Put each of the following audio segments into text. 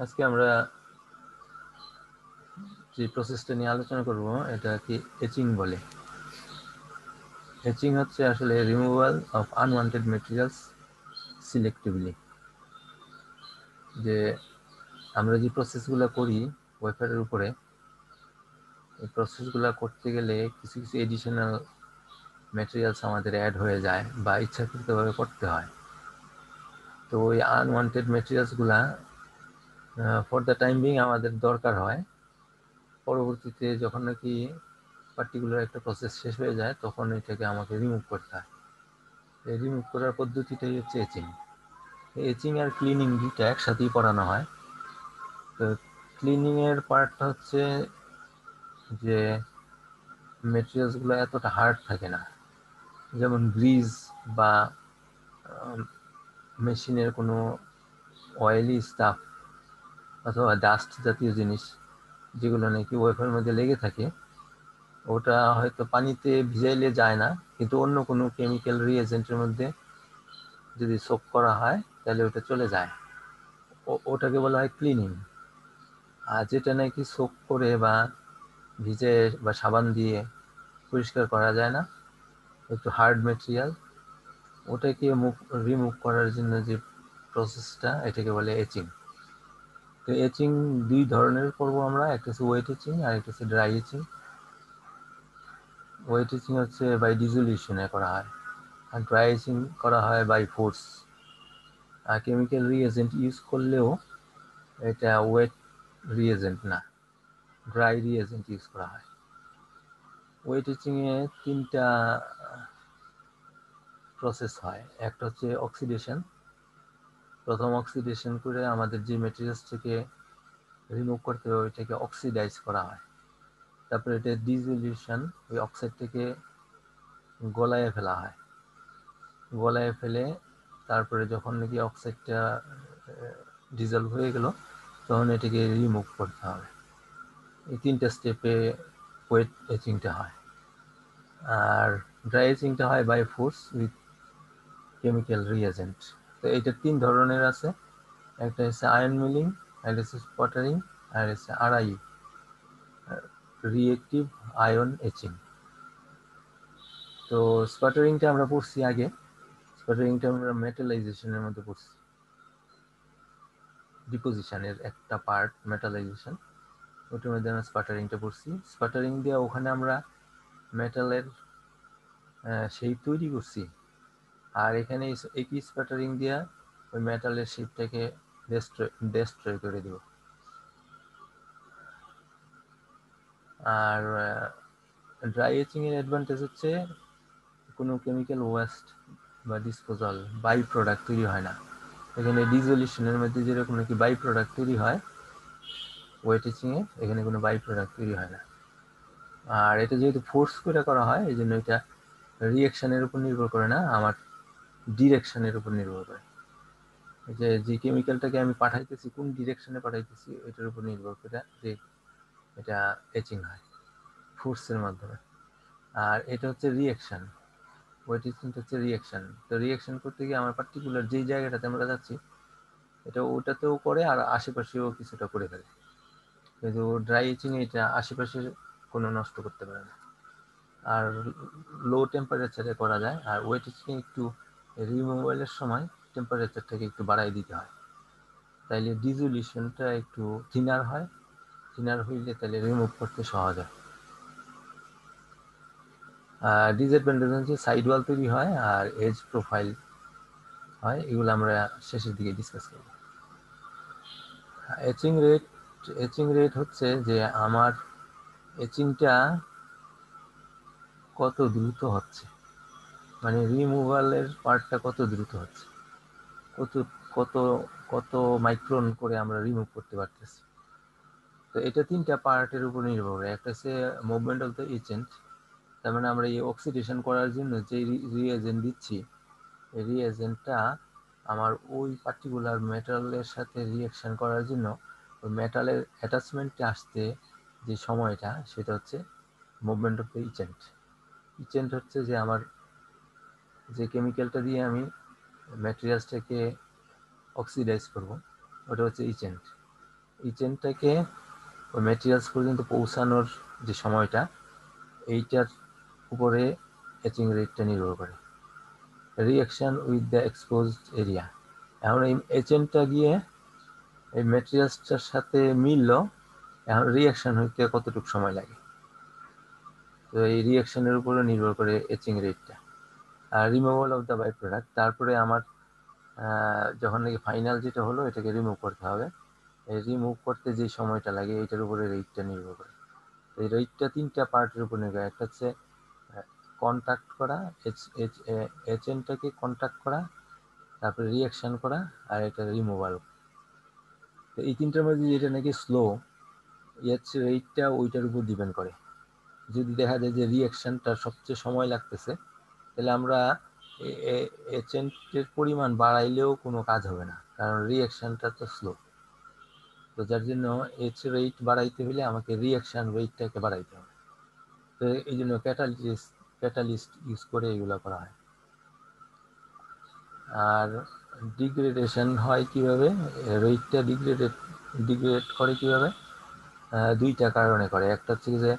আজকে আমরা যে প্রসেসটা নিয়ে আলোচনা করব এটা কি এচিং বলে। এচিং হচ্ছে আসলে removal of unwanted materials selectively. যে আমরা যে প্রসেসগুলো করি ওয়েফারের উপরে, এই প্রসেসগুলো করতে গেলে কিছু কিছু এডিশনাল ম্যাটেরিয়ালস আমাদের অ্যাড হয়ে যায় বা ইচ্ছাকৃতভাবে করতে হয়। তো ওই আনওয়ান্টেড ম্যাটেরিয়ালসগুলা ফর দ্য টাইম বিং আমাদের দরকার হয়। পরবর্তীতে যখন নাকি পার্টিকুলার একটা প্রসেস শেষ হয়ে যায় তখন এটাকে আমাকে রিমুভ করতে হয়। এই রিমুভ করার পদ্ধতিটাই হচ্ছে এচিং। এচিং আর ক্লিনিং দুইটা একসাথেই পড়ানো হয়। তো ক্লিনিংয়ের পার্টটা হচ্ছে যে মেটেরিয়ালসগুলো এতটা হার্ড থাকে না, যেমন গ্রিজ বা মেশিনের কোনো অয়েলি স্টাফ অথবা ডাস্ট জাতীয় জিনিস যেগুলো নাকি ওয়েফারের মধ্যে লেগে থাকে, ওটা হয়তো পানিতে ভিজাইলে যায় না, কিন্তু অন্য কোনো কেমিক্যাল রিএজেন্টের মধ্যে যদি সোক করা হয় তাহলে ওটা চলে যায়। ওটাকে বলা হয় ক্লিনিং। আর যেটা নাকি সোক করে বা ভিজে বা সাবান দিয়ে পরিষ্কার করা যায় না, একটু হার্ড মেটেরিয়াল, ওটাকে রিমুভ করার জন্য যে প্রসেসটা, এটাকে বলে এচিং। তো এচিং দুই ধরনের করবো আমরা, একটা হচ্ছে ওয়েট এচিং আর একটা হচ্ছে ড্রাই এচিং। ওয়েট এচিং হচ্ছে বাই ডিজলিউশনে করা হয়, আর ড্রাই এচিং করা হয় বাই ফোর্স। আর কেমিক্যাল রিএজেন্ট ইউজ করলেও এটা ওয়েট রিএজেন্ট না, ড্রাই রিএজেন্ট ইউজ করা হয়। ওয়েট এচিংয়ে তিনটা প্রসেস হয়। একটা হচ্ছে অক্সিডেশন। প্রথম অক্সিডেশন করে আমাদের যে মেটেরিয়ালসটাকে রিমুভ করতে হবে ওইটাকে অক্সিডাইজ করা হয়। তারপরে এটা ডিজলিউশন, ওই অক্সাইডটাকে গলায় ফেলা হয়। গলায় ফেলে তারপরে যখন নাকি অক্সাইডটা ডিজলভ হয়ে গেল তখন এটাকে রিমুভ করতে হবে। এই তিনটা স্টেপে ওয়েট এচিংটা হয়। আর ড্রাই এচিংটা হয় by force with chemical reagent. তো এইটা তিন ধরনের আছে, একটা হচ্ছে আয়ন মিলিং, একটা হচ্ছে স্পটারিং, আর হচ্ছে আরআই, রিয়েক্টিভ আয়ন এচিং। তো স্পাটারিংটা আমরা পড়ছি আগে, স্পাটারিংটা আমরা মেটালাইজেশনের মধ্যে পড়ছি, ডিপোজিশনের একটা পার্ট মেটালাইজেশন, ওটার মধ্যে আমরা স্পাটারিংটা পড়ছি। স্পাটারিং দিয়ে ওখানে আমরা মেটালের শেপ তৈরি করছি, আর এখানে একই স্পাটারিং দিয়ে ওই মেটালের শেপটাকে ডেস্ট্রয় করে দেব। আর ড্রাই এচিং এর অ্যাডভান্টেজ হচ্ছে কোনো কেমিক্যাল ওয়েস্ট বা ডিসপোজাল বাই প্রোডাক্ট তৈরি হয় না। এখানে ডিজলিউশনের মধ্যে যেরকম নাকি বাই প্রোডাক্ট তৈরি হয়, ওয়েট এচিংয়ে এখানে কোনো বাই প্রোডাক্ট তৈরি হয় না। আর এটা যেহেতু ফোর্স করে করা হয় এই জন্য এটা রিয়াকশানের উপর নির্ভর করে না, আমার ডিরেকশনের উপর নির্ভর করে। যে কেমিক্যালটাকে আমি পাঠাইতেছি কোন ডিরেকশনে পাঠাইতেছি এটার উপর নির্ভর করে যে এটা এচিং হয় ফোর্সের মাধ্যমে। আর এটা হচ্ছে রিয়াকশান, ওয়েট এচিংটা হচ্ছে রিয়াকশান। তো রিয়াকশান করতে গিয়ে আমার পার্টিকুলার যেই জায়গাটাতে আমরা যাচ্ছি এটা ওটাতেও করে আর আশেপাশেও কিছুটা করে ফেলে, কিন্তু ড্রাই এচিং এটা আশেপাশের কোনো নষ্ট করতে পারে না, আর লো টেম্পারেচারে করা যায়। আর ওয়েট এচিং একটু রিমুভালের সময় টেম্পারেচারটাকে একটু বাড়াই দিতে হয়, তাইলে ডিজলিউশনটা একটু থিনার হয়, থিনার হইলে তাহলে রিমুভ করতে সহজ হয়। আর ডিসঅ্যাডভান্টেজ হচ্ছে সাইড ওয়াল তৈরি হয় আর এজ প্রোফাইল হয়, এগুলো আমরা শেষের দিকে ডিসকাস করব। এচিং রেট হচ্ছে যে আমার এচিংটা কত দ্রুত হচ্ছে, মানে রিমুভালের পার্টটা কত দ্রুত হচ্ছে, কত কত কত মাইক্রন করে আমরা রিমুভ করতে পারতেছি। তো এটা তিনটা পার্টের উপর নির্ভর করে। একটা হচ্ছে মুভমেন্ট অফ দ্য এজেন্ট, তার মানে আমরা এই অক্সিডেশন করার জন্য যে রিএজেন্ট দিচ্ছি এই রিএজেন্টটা আমার ওই পার্টিকুলার মেটালের সাথে রিয়াকশন করার জন্য ওই মেটালের অ্যাটাচমেন্টে আসতে যে সময়টা সেটা হচ্ছে movement of the agent. Agent হচ্ছে যে আমার যে কেমিক্যালটা দিয়ে আমি ম্যাটেরিয়ালসটাকে অক্সিডাইজ করব ওটা হচ্ছে এজেন্ট। এই চেনটাকে ওই ম্যাটেরিয়ালস পর্যন্ত পৌঁছানোর যে সময়টা, এইটার উপরে এচিং রেটটা নির্ভর করে। Reaction with the exposed area, এখন এই এজেন্টটা গিয়ে এই ম্যাটেরিয়ালসটার সাথে মিললো, এখন রিঅ্যাকশন হইতে কতটুকু সময় লাগে, তো এই রিঅ্যাকশনের উপরে নির্ভর করে এচিং রেটটা। আর removal of the by product, তারপরে আমার যখন নাকি ফাইনাল যেটা হলো এটাকে রিমুভ করতে হবে, এই রিমুভ করতে যে সময়টা লাগে এইটার উপরে রেটটা নির্ভর করে। এই রেটটা তিনটা পার্টের উপর নির্ভর করে। একটা হচ্ছে কন্ট্যাক্ট করা, এজেন্টটাকে কন্ট্যাক্ট করা, তারপরে রিঅ্যাকশন করা, আর এটা রিমুভাল। তো এই তিনটার মধ্যে যেটা নাকি স্লো, রেটটা ওইটার উপর ডিপেন্ড করে। যদি দেখা যায় যে রিঅ্যাকশনটা সবচেয়ে সময় লাগতেছে, তাহলে আমরা এজেন্টের পরিমাণ বাড়াইলেও কোনো কাজ হবে না, কারণ রিঅ্যাকশনটা তো স্লো। তো যার জন্য রেট বাড়াইতে হলে আমাকে রিঅ্যাকশন রেটটাকে বাড়াইতে হবে। তো এই জন্য ক্যাটালিস্ট ইউজ করে এগুলো করা হয়। আর ডিগ্রেডেশন হয় কিভাবে, রেটটা ডিগ্রেড করে কিভাবে, দুইটা কারণে করে। একটা হচ্ছে যে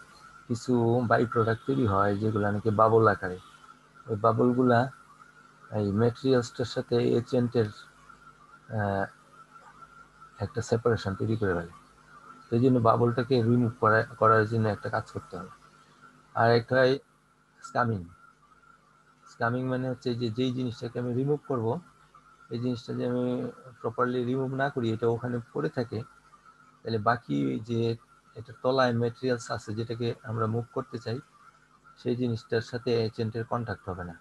কিছু বাই প্রোডাক্ট তৈরি হয় যেগুলো নাকি বাবল আকারে, ওই বাবলগুলা এই ম্যাটেরিয়ালসটার সাথে এজেন্টের একটা সেপারেশন তৈরি করে ফেলে। সেই জন্য বাবলটাকে রিমুভ করার জন্য একটা কাজ করতে হবে। আর একটা হয় স্কামিং। স্কামিং মানে হচ্ছে যে যেই জিনিসটাকে আমি রিমুভ করব, এই জিনিসটা যে আমি প্রপারলি রিমুভ না করি, এটা ওখানে পড়ে থাকে, তাহলে বাকি যে এটা তলায় ম্যাটেরিয়ালস আছে যেটাকে আমরা মুভ করতে চাই, সেই জিনিসটার সাথে এজেন্টের কন্ট্যাক্ট হবে না।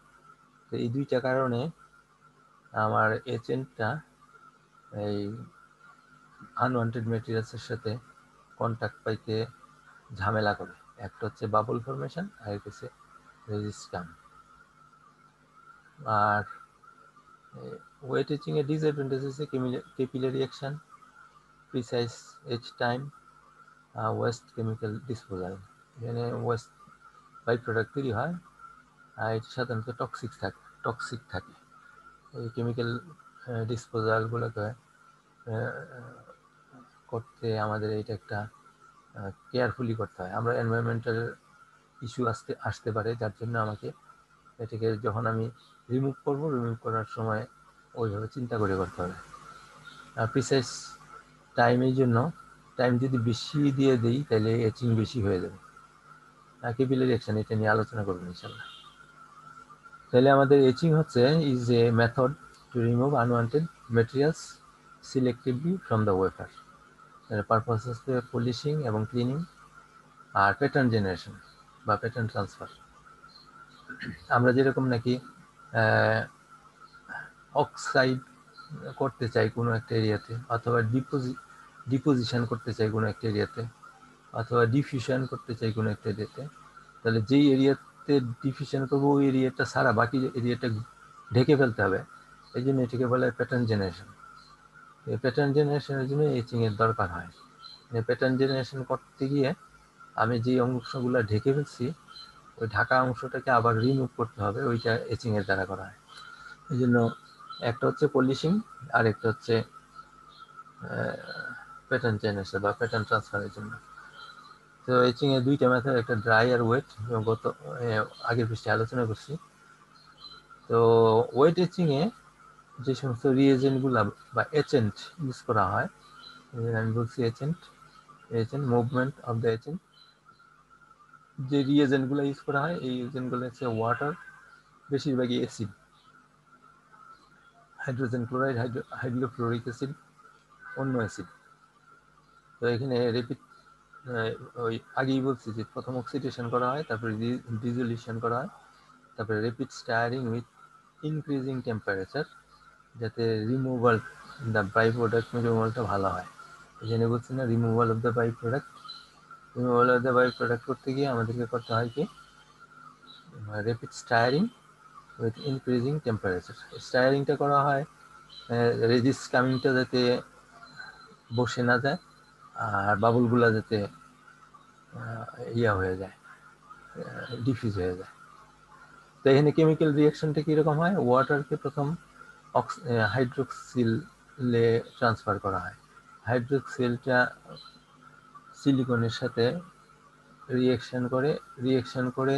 তো এই দুইটা কারণে আমার এজেন্টটা এই আনওয়ান্টেড ম্যাটেরিয়ালসের সাথে কন্ট্যাক্ট পাইতে ঝামেলা করে। একটা হচ্ছে বাবল ফরমেশন, আর একটা হচ্ছে রেজিস্টাম। আর ওয়েট এচিং এর ডিসঅ্যাডভান্টেজ হচ্ছে capillary action, precise edge time, waste chemical disposal. এখানে ওয়েস্ট বাই প্রোডাক্ট তৈরি হয়, আর এটা সাধারণত টক্সিক থাকে। এই কেমিক্যাল ডিসপোজালগুলোকে করতে আমাদের এটা একটা কেয়ারফুলি করতে হয়। আমরা এনভায়রনমেন্টাল ইস্যু আসতে পারে, যার জন্য আমাকে এটাকে যখন আমি রিমুভ করার সময় ওইভাবে চিন্তা করে করতে হবে। আর প্রিসাইজ টাইমের জন্য, টাইম যদি বেশি দিয়ে দিই তাহলে এচিং বেশি হয়ে যাবে। ক্যাপিলারি অ্যাকশন, এটা নিয়ে আলোচনা করবো ইনশাল্লাহ। তাহলে আমাদের এচিং হচ্ছে is a method to remove unwanted materials selectively from the wafer. Purpose হচ্ছে পলিশিং এবং ক্লিনিং, আর প্যাটার্ন জেনারেশন বা প্যাটার্ন ট্রান্সফার। আমরা যেরকম নাকি অক্সাইড করতে চাই কোনো একটা এরিয়াতে, অথবা ডিপোজিশন করতে চাই কোনো একটা এরিয়াতে, অথবা ডিফিউশন করতে চাই কোনো একটা এরিয়াতে, তাহলে যেই এরিয়াতে ডিফিউশন করবো ওই এরিয়াটা ছাড়া বাকি এরিয়াটা ঢেকে ফেলতে হবে। এই জন্য এটাকে বলে প্যাটার্ন জেনারেশন। এই প্যাটার্ন জেনারেশনের জন্য এচিং এর দরকার হয়। প্যাটার্ন জেনারেশন করতে গিয়ে আমি যে অংশগুলো ঢেকে ফেলছি, ওই ঢাকা অংশটাকে আবার রিমুভ করতে হবে, ওইটা এচিং এর দ্বারা করা হয়। এই জন্য একটা হচ্ছে পলিশিং, আর একটা হচ্ছে প্যাটার্ন জেনারেশন বা প্যাটার্ন ট্রান্সফারের জন্য। তো এচিং এর দুইটা মেথড, একটা ড্রাই আর ওয়েট, গত আগের পৃষ্ঠে আলোচনা করছি। তো ওয়েট এচিং এ যে সমস্ত রিএজেন্টগুলো বা এজেন্ট ইউজ করা হয়, আমি বলছি agent movement of the agent, যে রিএজেন্টগুলো ইউজ করা হয় এই এজেন্টগুলো হচ্ছে ওয়াটার, বেশিরভাগই acid, hydrogen chloride, hydrofluoric acid, অন্য অ্যাসিড। তো এখানে রেপিড ওই আগেই বলছি যে প্রথম অক্সিডেশন করা হয়, তারপরে ডিজলিউশন করা হয়, তারপরে rapid stirring with increasing temperature, যাতে রিমুভাল দ্য বাই প্রোডাক্ট রিমুভালটা ভালো হয়। এখানে বলছি না removal of the by product, removal of the by product করতে গিয়ে আমাদেরকে করতে হয় কি, rapid stirring with increasing temperature. স্টায়ারিংটা করা হয় রেজিস্ট কামিংটা যাতে বসে না যায়, আর বাবুলগুলা যাতে ইয়া হয়ে যায়, ডিফিউজ হয়ে যায়। তো এখানে কেমিক্যাল রিয়াকশনটা কীরকম হয়, ওয়াটারকে প্রথম হাইড্রোক্সিলে ট্রান্সফার করা হয়। হাইড্রোক্সিলটা সিলিকনের সাথে রিয়েকশন করে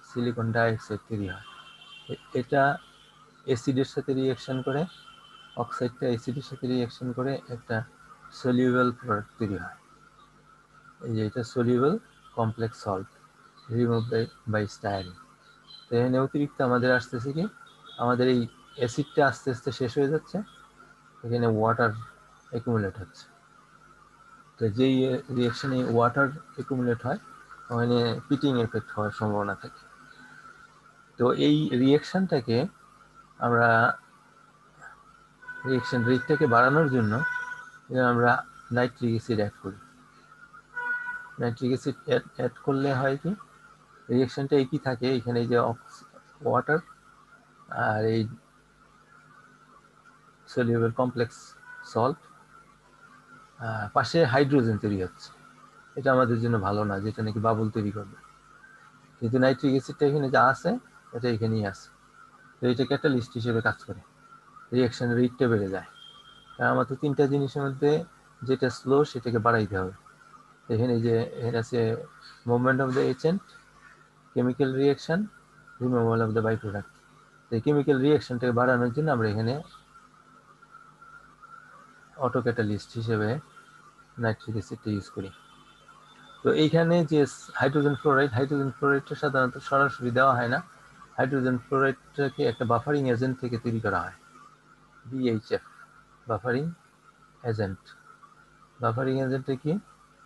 সিলিকন ডাইঅক্সাইড তৈরি হয়। এটা অ্যাসিডের সাথে রিয়েকশন করে, অক্সাইডটা অ্যাসিডের সাথে রিয়েকশন করে একটা সলিউবল প্রোডাক্ট তৈরি হয়। এই যে এটা soluble complex salt remove by stirring. তো এখানে অতিরিক্ত আমাদের আসতেছে কি, আমাদের এই অ্যাসিডটা আস্তে আস্তে শেষ হয়ে যাচ্ছে, এখানে ওয়াটার অ্যাকুমুলেট হচ্ছে। তো যেই রিয়েকশনে ওয়াটার অ্যাকুমুলেট হয় ওখানে পিটিং এফেক্ট হওয়ার সম্ভাবনা থাকে। তো এই রিয়েকশনটাকে আমরা রিয়েকশন রেটটাকে বাড়ানোর জন্য আমরা নাইট্রিক অ্যাসিড অ্যাড করি। নাইট্রিক অ্যাসিড অ্যাড করলে হয় কি, রিয়েকশনটা একই থাকে, এখানে যে ওয়াটার আর এই সলিউবল কমপ্লেক্স সল্ট, পাশে হাইড্রোজেন তৈরি হচ্ছে। এটা আমাদের জন্য ভালো না, যেটা নাকি বাবল তৈরি করবে। কিন্তু নাইট্রিক অ্যাসিডটা এখানে যা আছে এটা এখানেই আছে, তো এটা ক্যাটালিস্ট হিসেবে কাজ করে, রিয়েকশন রেটটা বেড়ে যায়। কারণ আমাদের তিনটা জিনিসের মধ্যে যেটা স্লো সেটাকে বাড়াইতে হবে। এখানে যে এখানে আছে movement of the agent, chemical reaction, removal of the by product. এই কেমিক্যাল রিয়েকশনটাকে বাড়ানোর জন্য আমরা এখানে অটো ক্যাটালিস্ট হিসেবে নাইট্রিক অ্যাসিডটা ইউজ করি। তো এইখানে যে হাইড্রোজেন ফ্লোরাইডটা সাধারণত সরাসরি দেওয়া হয় না। হাইড্রোজেন ফ্লোরাইডটাকে একটা বাফারিং এজেন্ট থেকে তৈরি করা হয়, BHF, বাফারিং এজেন্ট। বাফারিং এজেন্টটা কি,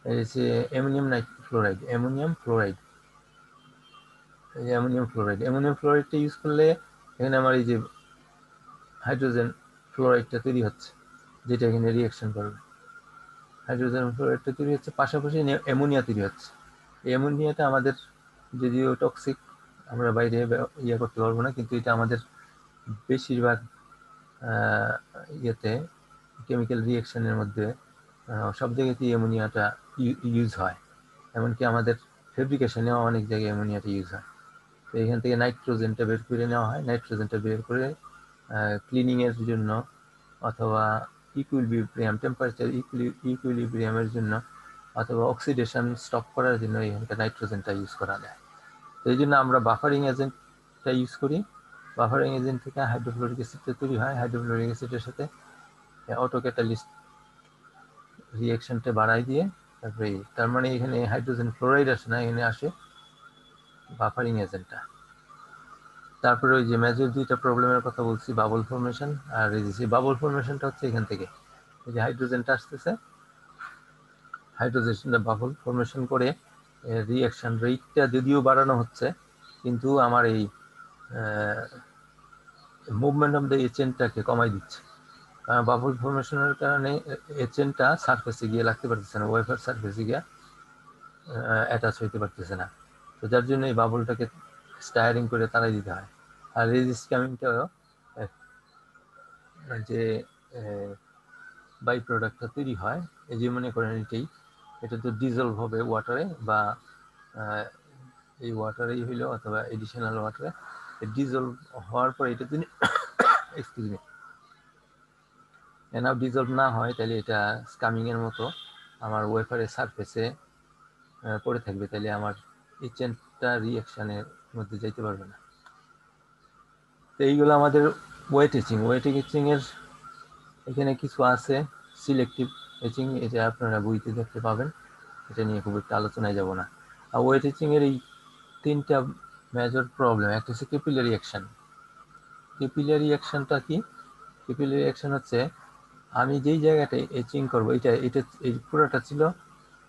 এই যে অ্যামোনিয়াম ফ্লোরাইড, অ্যামোনিয়াম ফ্লোরাইডটা ইউজ করলে এখানে আমার এই যে হাইড্রোজেন ফ্লোরাইডটা তৈরি হচ্ছে, যেটা এখানে রিয়েকশন করবে। হাইড্রোজেন ফ্লোরাইডটা তৈরি হচ্ছে, পাশাপাশি অ্যামোনিয়া তৈরি হচ্ছে। এই অ্যামোনিয়াটা আমাদের যদিও টক্সিক, আমরা বাইরে ইয়ে করতে পারবো না, কিন্তু এটা আমাদের বেশিরভাগ ইয়েতে কেমিক্যাল রিয়েকশনের মধ্যে সব জায়গাতেই অ্যামোনিয়াটা ইউজ হয়। এমনকি আমাদের ফেব্রিকেশনেও অনেক জায়গায় অ্যামোনিয়াটা ইউজ হয়। তো এখান থেকে নাইট্রোজেনটা বের করে নেওয়া হয়, নাইট্রোজেনটা বের করে ক্লিনিংয়ের জন্য অথবা টেম্পারেচার ইকুইলিব্রিয়ামের জন্য অথবা অক্সিডেশন স্টপ করার জন্য এখানকার নাইট্রোজেনটা ইউজ করা যায়। তো এই জন্য আমরা বাফারিং এজেন্টটা ইউজ করি। বাফারিং এজেন্ট থেকে হাইড্রোফ্লোরিক অ্যাসিডটা তৈরি হয়, হাইড্রোফ্লোরিক অ্যাসিডের সাথে অটো ক্যাটালিস্ট রিয়েকশনটা বাড়াই দিয়ে তারপরে, তার মানে এখানে হাইড্রোজেন ফ্লোরাইড আসে না, এখানে আসে বাফারিং এজেন্টটা। তারপরে ওই যে মেজর দুইটা প্রবলেমের কথা বলছি, বাবল ফর্মেশন আর এই বাবল ফর্মেশনটা হচ্ছে এখান থেকে, এই যে হাইড্রোজেনটা আসতেছে, হাইড্রোজেনটা বাবল ফর্মেশন করে রিয়াকশন রেটটা যদিও বাড়ানো হচ্ছে, কিন্তু আমার এই মুভমেন্ট অফ দ্য এজেন্টটাকে কমাই দিচ্ছে। কারণ বাবল ফর্মেশনের কারণে এজেন্টটা সারফেসে গিয়ে লাগতে পারতেছে না, ওয়েফার সারফেসে গিয়ে অ্যাটাচ হইতে পারতেছে না। তো যার জন্য এই বাবলটাকে স্টায়ারিং করে তাড়াই দিতে হয়। আর রেজিস্ট কামিংটাও যে বাই প্রোডাক্টটা তৈরি হয়, এই যে মনে করেন এটা তো ডিজলভ হবে ওয়াটারে, বা এই ওয়াটারেই হইলো অথবা এডিশনাল ওয়াটারে, ডিজলভ হওয়ার পর এটা যদি এক্সকিউজ মি এনাফ ডিজলভ না হয়, তাহলে এটা স্কামিংয়ের মতো আমার ওয়েফারের সারফেসে পড়ে থাকবে, তাহলে আমার এজেন্টটা রিয়াকশানের মধ্যে যাইতে পারবে না। তো এইগুলো আমাদের ওয়েট এচিংয়ের এখানে কিছু আছে, সিলেক্টিভ এচিং, এটা আপনারা বইতে দেখতে পাবেন, এটা নিয়ে খুব একটা আলোচনায় যাব না। আর ওয়েট এচিংয়ের এই তিনটা মেজর প্রবলেম, একটা হচ্ছে ক্যাপিলারি অ্যাকশন। ক্যাপিলারি অ্যাকশনটা কি, ক্যাপিলারি অ্যাকশন হচ্ছে আমি যেই জায়গাটায় এচিং করবো, এই পুরোটা ছিল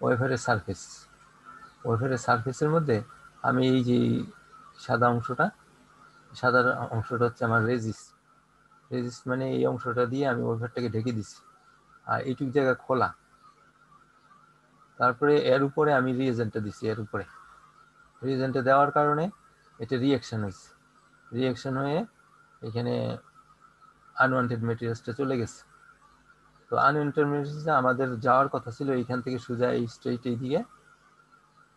ওয়েফারের সারফেস, ওয়েফারের সারফেসের মধ্যে আমি এই যে সাদা অংশটা হচ্ছে আমার রেজিস্ট মানে এই অংশটা দিয়ে আমি ওয়েফারটাকে ঢেকে দিছি, আর এইটুক জায়গা খোলা। তারপরে এর উপরে আমি রিএজেন্টটা দিছি, এর উপরে রিএজেন্টটা দেওয়ার কারণে এটা রিয়াকশন হয়ে এখানে আনওয়ান্টেড মেটেরিয়ালসটা চলে গেছে। তো আনওয়ান্টেড মেটেরিয়ালসটা আমাদের যাওয়ার কথা ছিল এইখান থেকে সোজা এই স্ট্রেইট এই দিকে,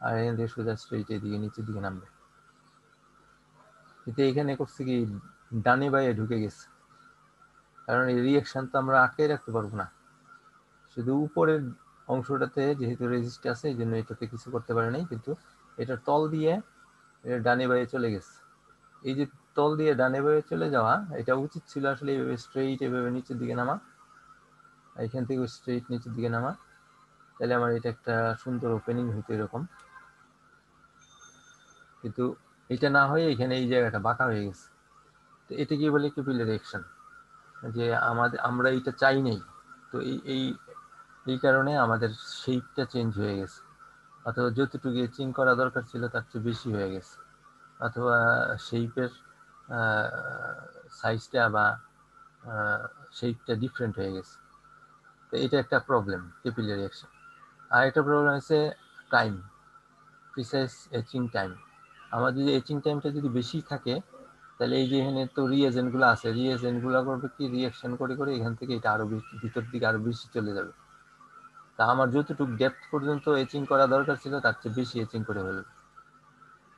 আর এখান থেকে সোজা স্ট্রেইট এই দিকে নিচের দিকে নামবে, কিন্তু এখানে করছে কি ডানে বাইরে ঢুকে গেছে। কারণ এই রিয়াকশন তো আমরা আটকে রাখতে পারবো না, শুধু উপরের অংশটাতে যেহেতু রেজিস্ট আছে এই জন্য এটাতে কিছু করতে পারে নাই, কিন্তু এটার তল দিয়ে এটা ডানে বায়ে চলে গেছে। এই যে তল দিয়ে ডানে বায়ে চলে যাওয়া, এটা উচিত ছিল আসলে এইভাবে স্ট্রেইট এভাবে নিচের দিকে নামা, এখান থেকে স্ট্রেইট নিচের দিকে নামা, তাহলে আমার এটা একটা সুন্দর ওপেনিং হতো এরকম। কিন্তু এটা না হয়ে এখানে এই জায়গাটা বাঁকা হয়ে গেছে। তো এটা কি বলে ক্যাপিলারি অ্যাকশন, যে আমরা এটা চাই নেই। তো এই কারণে আমাদের শেপটা চেঞ্জ হয়ে গেছে, অথবা যতটুকু এচিং করা দরকার ছিল তার চেয়ে বেশি হয়ে গেছে, অথবা শেপের সাইজটা বা শেপটা ডিফারেন্ট হয়ে গেছে। তো এটা একটা প্রবলেম ক্যাপিলারি অ্যাকশন। আর একটা প্রবলেম হচ্ছে টাইম, প্রিসাইজ এচিং টাইম। আমার যদি এচিং টাইমটা যদি বেশি থাকে, তাহলে এই যে এখানে তো রিয়েজেন্টগুলো আছে, রিয়েজেন্টগুলো করবে কি রিয়াকশন করে করে এখান থেকে এটা আরো বেশি ভিতর দিকে আরো বেশি চলে যাবে। তা আমার যতটুকু ডেপথ পর্যন্ত এচিং করা দরকার ছিল তার চেয়ে বেশি এচিং করে ফেলবে।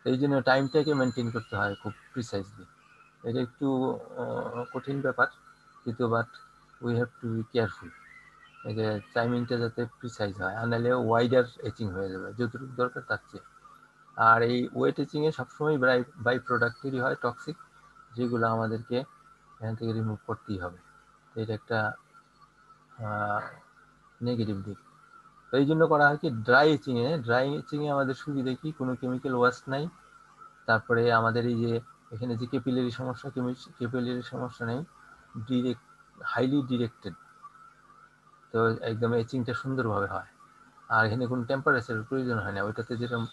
এই জন্য টাইমটাকে মেনটেন করতে হয় খুব প্রিসাইজলি। এটা একটু কঠিন ব্যাপার, কিন্তু but we have to be careful, এই যে টাইমিংটা যাতে প্রিসাইজ হয়, আর নাহলে ওয়াইডার এচিং হয়ে যাবে যতটুকু দরকার তার চেয়ে। আর এই ওয়েট এচিংয়ে সবসময় বাই প্রোডাক্ট তৈরি হয় টক্সিক, যেগুলো আমাদেরকে এখান থেকে রিমুভ করতেই হবে। এটা একটা নেগেটিভ দিক। তো এই জন্য করা হয় কি ড্রাই এচিংয়ে আমাদের সুবিধা কি, কোনো কেমিক্যাল ওয়েস্ট নাই। তারপরে আমাদের এই যে এখানে যে ক্যাপিলারি সমস্যা নেই, ডিরেক্ট হাইলি ডিরেক্টেড, তো একদম এচিংটা সুন্দরভাবে হয়। আর এখানে কোনো টেম্পারেচারের প্রয়োজন হয় না, ওইটাতে যেরকম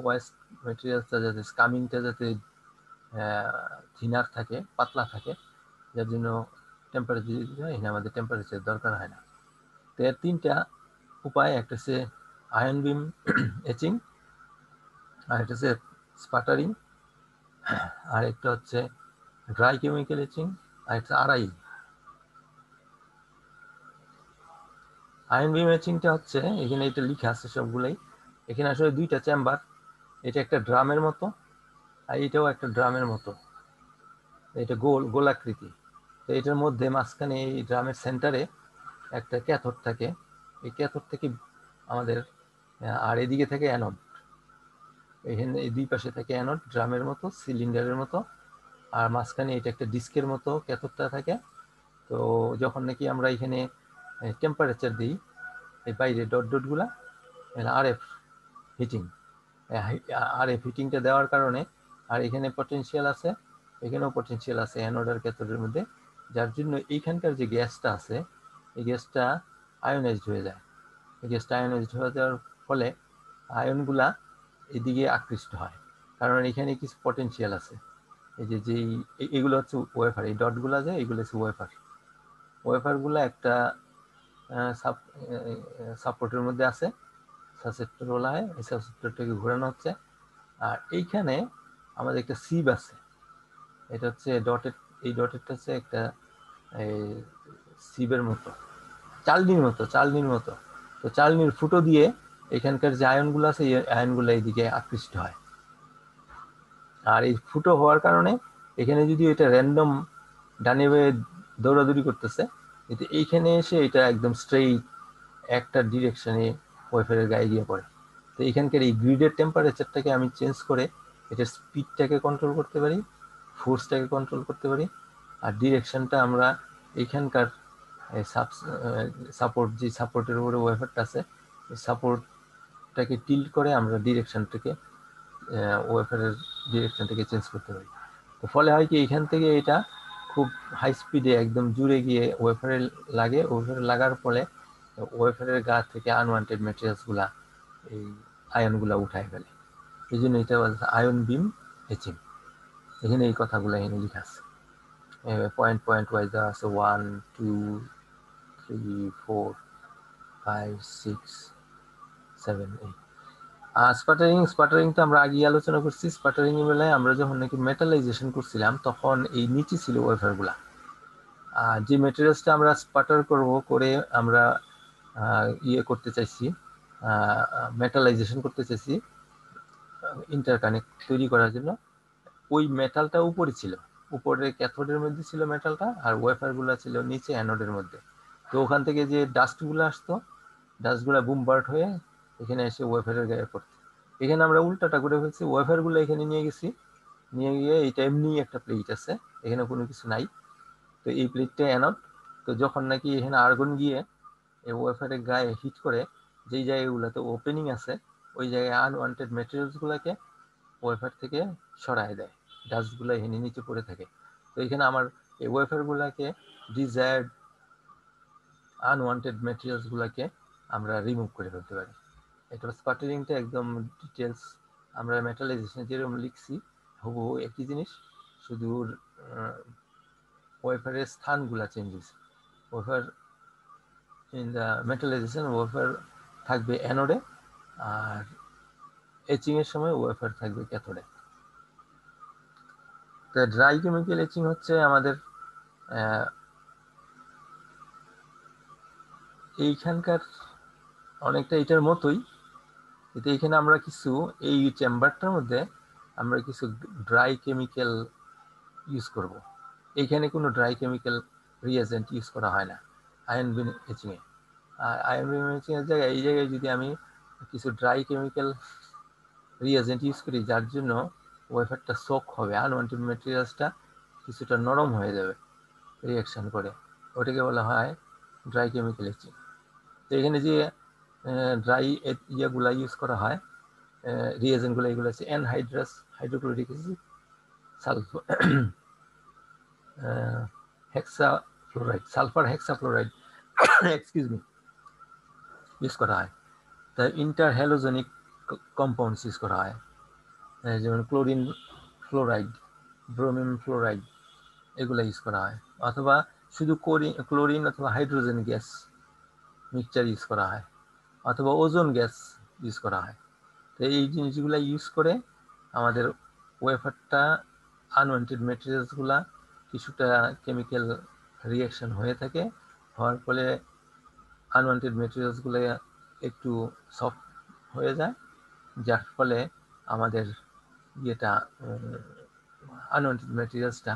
ওয়েস্ট মেটেরিয়ালসটা যাতে স্কামিংটা যাতে থিনার থাকে, পাতলা থাকে, যার জন্য টেম্পারেচার দিতে হয়, এখানে আমাদের টেম্পারেচার দরকার হয় না। তো এর তিনটা উপায়, একটা হচ্ছে আয়ন বিম এচিং, আর একটা হচ্ছে স্পাটারিং, আর একটা হচ্ছে ড্রাই কেমিক্যাল এচিং, আর একটা আরআই। আয়ন বিম এচিংটা হচ্ছে এখানে এটা লিখা আছে সবগুলাই, এখানে আসলে দুইটা চেম্বার, এটা একটা ড্রামের মতো আর এটাও একটা ড্রামের মতো, এটা গোলাকৃতি। তো এটার মধ্যে মাঝখানে এই ড্রামের সেন্টারে একটা ক্যাথোড থাকে, এই ক্যাথোড থেকে আমাদের আর এদিকে থাকে অ্যানোড, এখানে এই দুই পাশে থাকে অ্যানোড ড্রামের মতো সিলিন্ডারের মতো, আর মাঝখানে এটা একটা ডিস্কের মতো ক্যাথোডটা থাকে। তো যখন নাকি আমরা এখানে টেম্পারেচার দিই, এই বাইরে ডটগুলা আরএফ হিটিং, আরএফ হিটিংটা দেওয়ার কারণে, আর এখানে পটেনশিয়াল আছে, এখানেও পটেনশিয়াল আছে অ্যানোড আর ক্যাথোডের মধ্যে, যার জন্য এইখানকার যে গ্যাসটা আছে এই গ্যাসটা আয়োনাইজড হয়ে যায়। এই গ্যাসটা আয়োনাইজড হয়ে যাওয়ার ফলে আয়নগুলা এদিকে আকৃষ্ট হয়, কারণ এখানে কিছু পটেনশিয়াল আছে। এই যে যেই এগুলো হচ্ছে ওয়েফার, এই ডটগুলা যে এগুলো হচ্ছে ওয়েফারগুলো একটা সাপোর্টের মধ্যে আছে, সাসেপ্টর বলা হয়, এই সাসেপ্টরটাকে ঘোরানো হচ্ছে। আর এইখানে আমাদের একটা সিব আছে, এটা হচ্ছে ডটের, এই ডটেরটা হচ্ছে একটা সিবের মতো, চালনির মতো। তো চালনির ফুটো দিয়ে এখানকার যে আয়নগুলো আছে এই আয়নগুলো এইদিকে আকৃষ্ট হয়। আর এই ফুটো হওয়ার কারণে এখানে যদি এটা র্যান্ডম ডানে বায়ে দৌড়াদৌড়ি করতেছে, কিন্তু এইখানে এসে এটা একদম স্ট্রেইট একটা ডিরেকশনে ওয়েফারের গায়ে গিয়ে পড়ে। তো এখানকার এই গ্রিডের টেম্পারেচারটাকে আমি চেঞ্জ করে এটার স্পিডটাকে কন্ট্রোল করতে পারি, ফোর্সটাকে কন্ট্রোল করতে পারি, আর ডিরেকশনটা আমরা এখানকার সাপোর্টের উপরে ওয়েফারটা আছে, এই সাপোর্টটাকে টিল্ট করে আমরা ডিরেকশনটাকে ওয়েফারের ডিরেকশনটাকে চেঞ্জ করতে পারি। তো ফলে হয় কি এখান থেকে এটা খুব হাই স্পিডে একদম জুড়ে গিয়ে ওয়েফারে লাগে, ওয়েফারে লাগার ফলে ওয়েফারের গা থেকে আনওয়ান্টেড ম্যাটেরিয়ালসগুলা এই আয়নগুলা উঠায় ফেলে। এই জন্য এটা বলছে আয়ন বিম এচিং। এখানে এই কথাগুলো এখানে লেখা আছে, পয়েন্ট ওয়াইজ দেওয়া আছে 1 2 3 4 5 6 7 8। আর স্পাটারিং তো আমরা আগে আলোচনা করছি। স্পাটারিং এর বেলায় আমরা যখন নাকি মেটালাইজেশন করছিলাম তখন এই নিচে ছিল ওয়েফারগুলা, আর যে মেটেরিয়ালসটা আমরা স্পাটার করে আমরা ইয়ে করতে চাইছি, মেটালাইজেশন করতে চাইছি ইন্টারকানেক্ট তৈরি করার জন্য, ওই মেটালটা উপরে ছিল, উপরে ক্যাথোডের মধ্যে ছিল মেটালটা, আর ওয়েফারগুলো ছিল নিচে অ্যানোডের মধ্যে। তো ওখান থেকে যে ডাস্টগুলো আসতো, ডাস্টগুলো বুমবার্ট হয়ে এখানে এসে ওয়েফারের গায়ে পড়তো। এখানে আমরা উল্টাটা করে ফেলছি, ওয়েফারগুলো এখানে নিয়ে গেছি, নিয়ে গিয়ে এটা এমনি একটা প্লেট আছে, এখানে কোনো কিছু নাই। তো এই প্লেটটা অ্যানোড। তো যখন নাকি এখানে আর্গন গিয়ে এই ওয়েফারের গায়ে হিট করে, যেই জায়গাগুলোতে ওপেনিং আছে ওই জায়গায় আনওয়ান্টেড ম্যাটেরিয়ালসগুলোকে ওয়েফার থেকে সরায় দেয়, ডাস্টগুলো এখানে নিচে পড়ে থাকে। তো এখানে আমার এই ওয়েফারগুলোকে ডিজায়ার্ড আনওয়ান্টেড ম্যাটেরিয়ালসগুলোকে আমরা রিমুভ করে ফেলতে পারি। এটা স্পাটারিংটা একদম ডিটেলস আমরা মেটালাইজেশনে যেরকম লিখছি হুবহু একই জিনিস, শুধু ওয়েফারের স্থানগুলো চেঞ্জ হয়েছে। ওয়েফার ইন দ্য মেটালাইজেশন ওয়েফার থাকবে অ্যানোডে, আর এচিং এর সময় ওয়েফার থাকবে ক্যাথোডে। তো ড্রাই কেমিক্যাল এচিং হচ্ছে আমাদের এইখানকার অনেকটা এটার মতোই, কিন্তু এখানে আমরা কিছু এই চেম্বারটার মধ্যে আমরা কিছু ড্রাই কেমিক্যাল ইউজ করব। এইখানে কোনো ড্রাই কেমিক্যাল রিয়েজেন্ট ইউজ করা হয় না আয়ন বিম এচিংয়ে। আর আয়ন বিম এচিংয়ের জায়গায় এই জায়গায় যদি আমি কিছু ড্রাই কেমিক্যাল রিয়েজেন্ট ইউজ করি, যার জন্য ওয়েফারটা সোক হবে, আনওয়ান্টেড ম্যাটেরিয়ালসটা কিছুটা নরম হয়ে যাবে রিয়াকশন করে, ওটাকে বলা হয় ড্রাই কেমিক্যাল এচিং। তো এখানে যে ড্রাই ইয়েগুলা ইউজ করা হয়, রিয়েজেন্টগুলো, এগুলো হচ্ছে anhydrous hydrochloric acid, sulphur hexafluoride, sulphur hexafluoride excuse me use করা হয়। তাই ইন্টারহ্যালোজেনিক কম্পাউন্ডস ইউজ করা হয়, যেমন ক্লোরিন ফ্লোরাইড, ব্রোমিন ফ্লোরাইড, এগুলো ইউজ করা হয়। অথবা শুধু ক্লোরিন অথবা হাইড্রোজেন গ্যাস মিক্সচার ইউজ করা হয়, অথবা ওজোন গ্যাস ইউজ করা হয়। তো এই জিনিসগুলো ইউজ করে আমাদের ওয়েফারটা আনওয়ান্টেড ম্যাটেরিয়ালসগুলা কিছুটা কেমিক্যাল রিয়াকশন হয়ে থাকে, হওয়ার ফলে আনওয়ান্টেড ম্যাটেরিয়ালসগুলো একটু সফট হয়ে যায়, যার ফলে আমাদের ইয়েটা আনওয়ান্টেড ম্যাটেরিয়ালসটা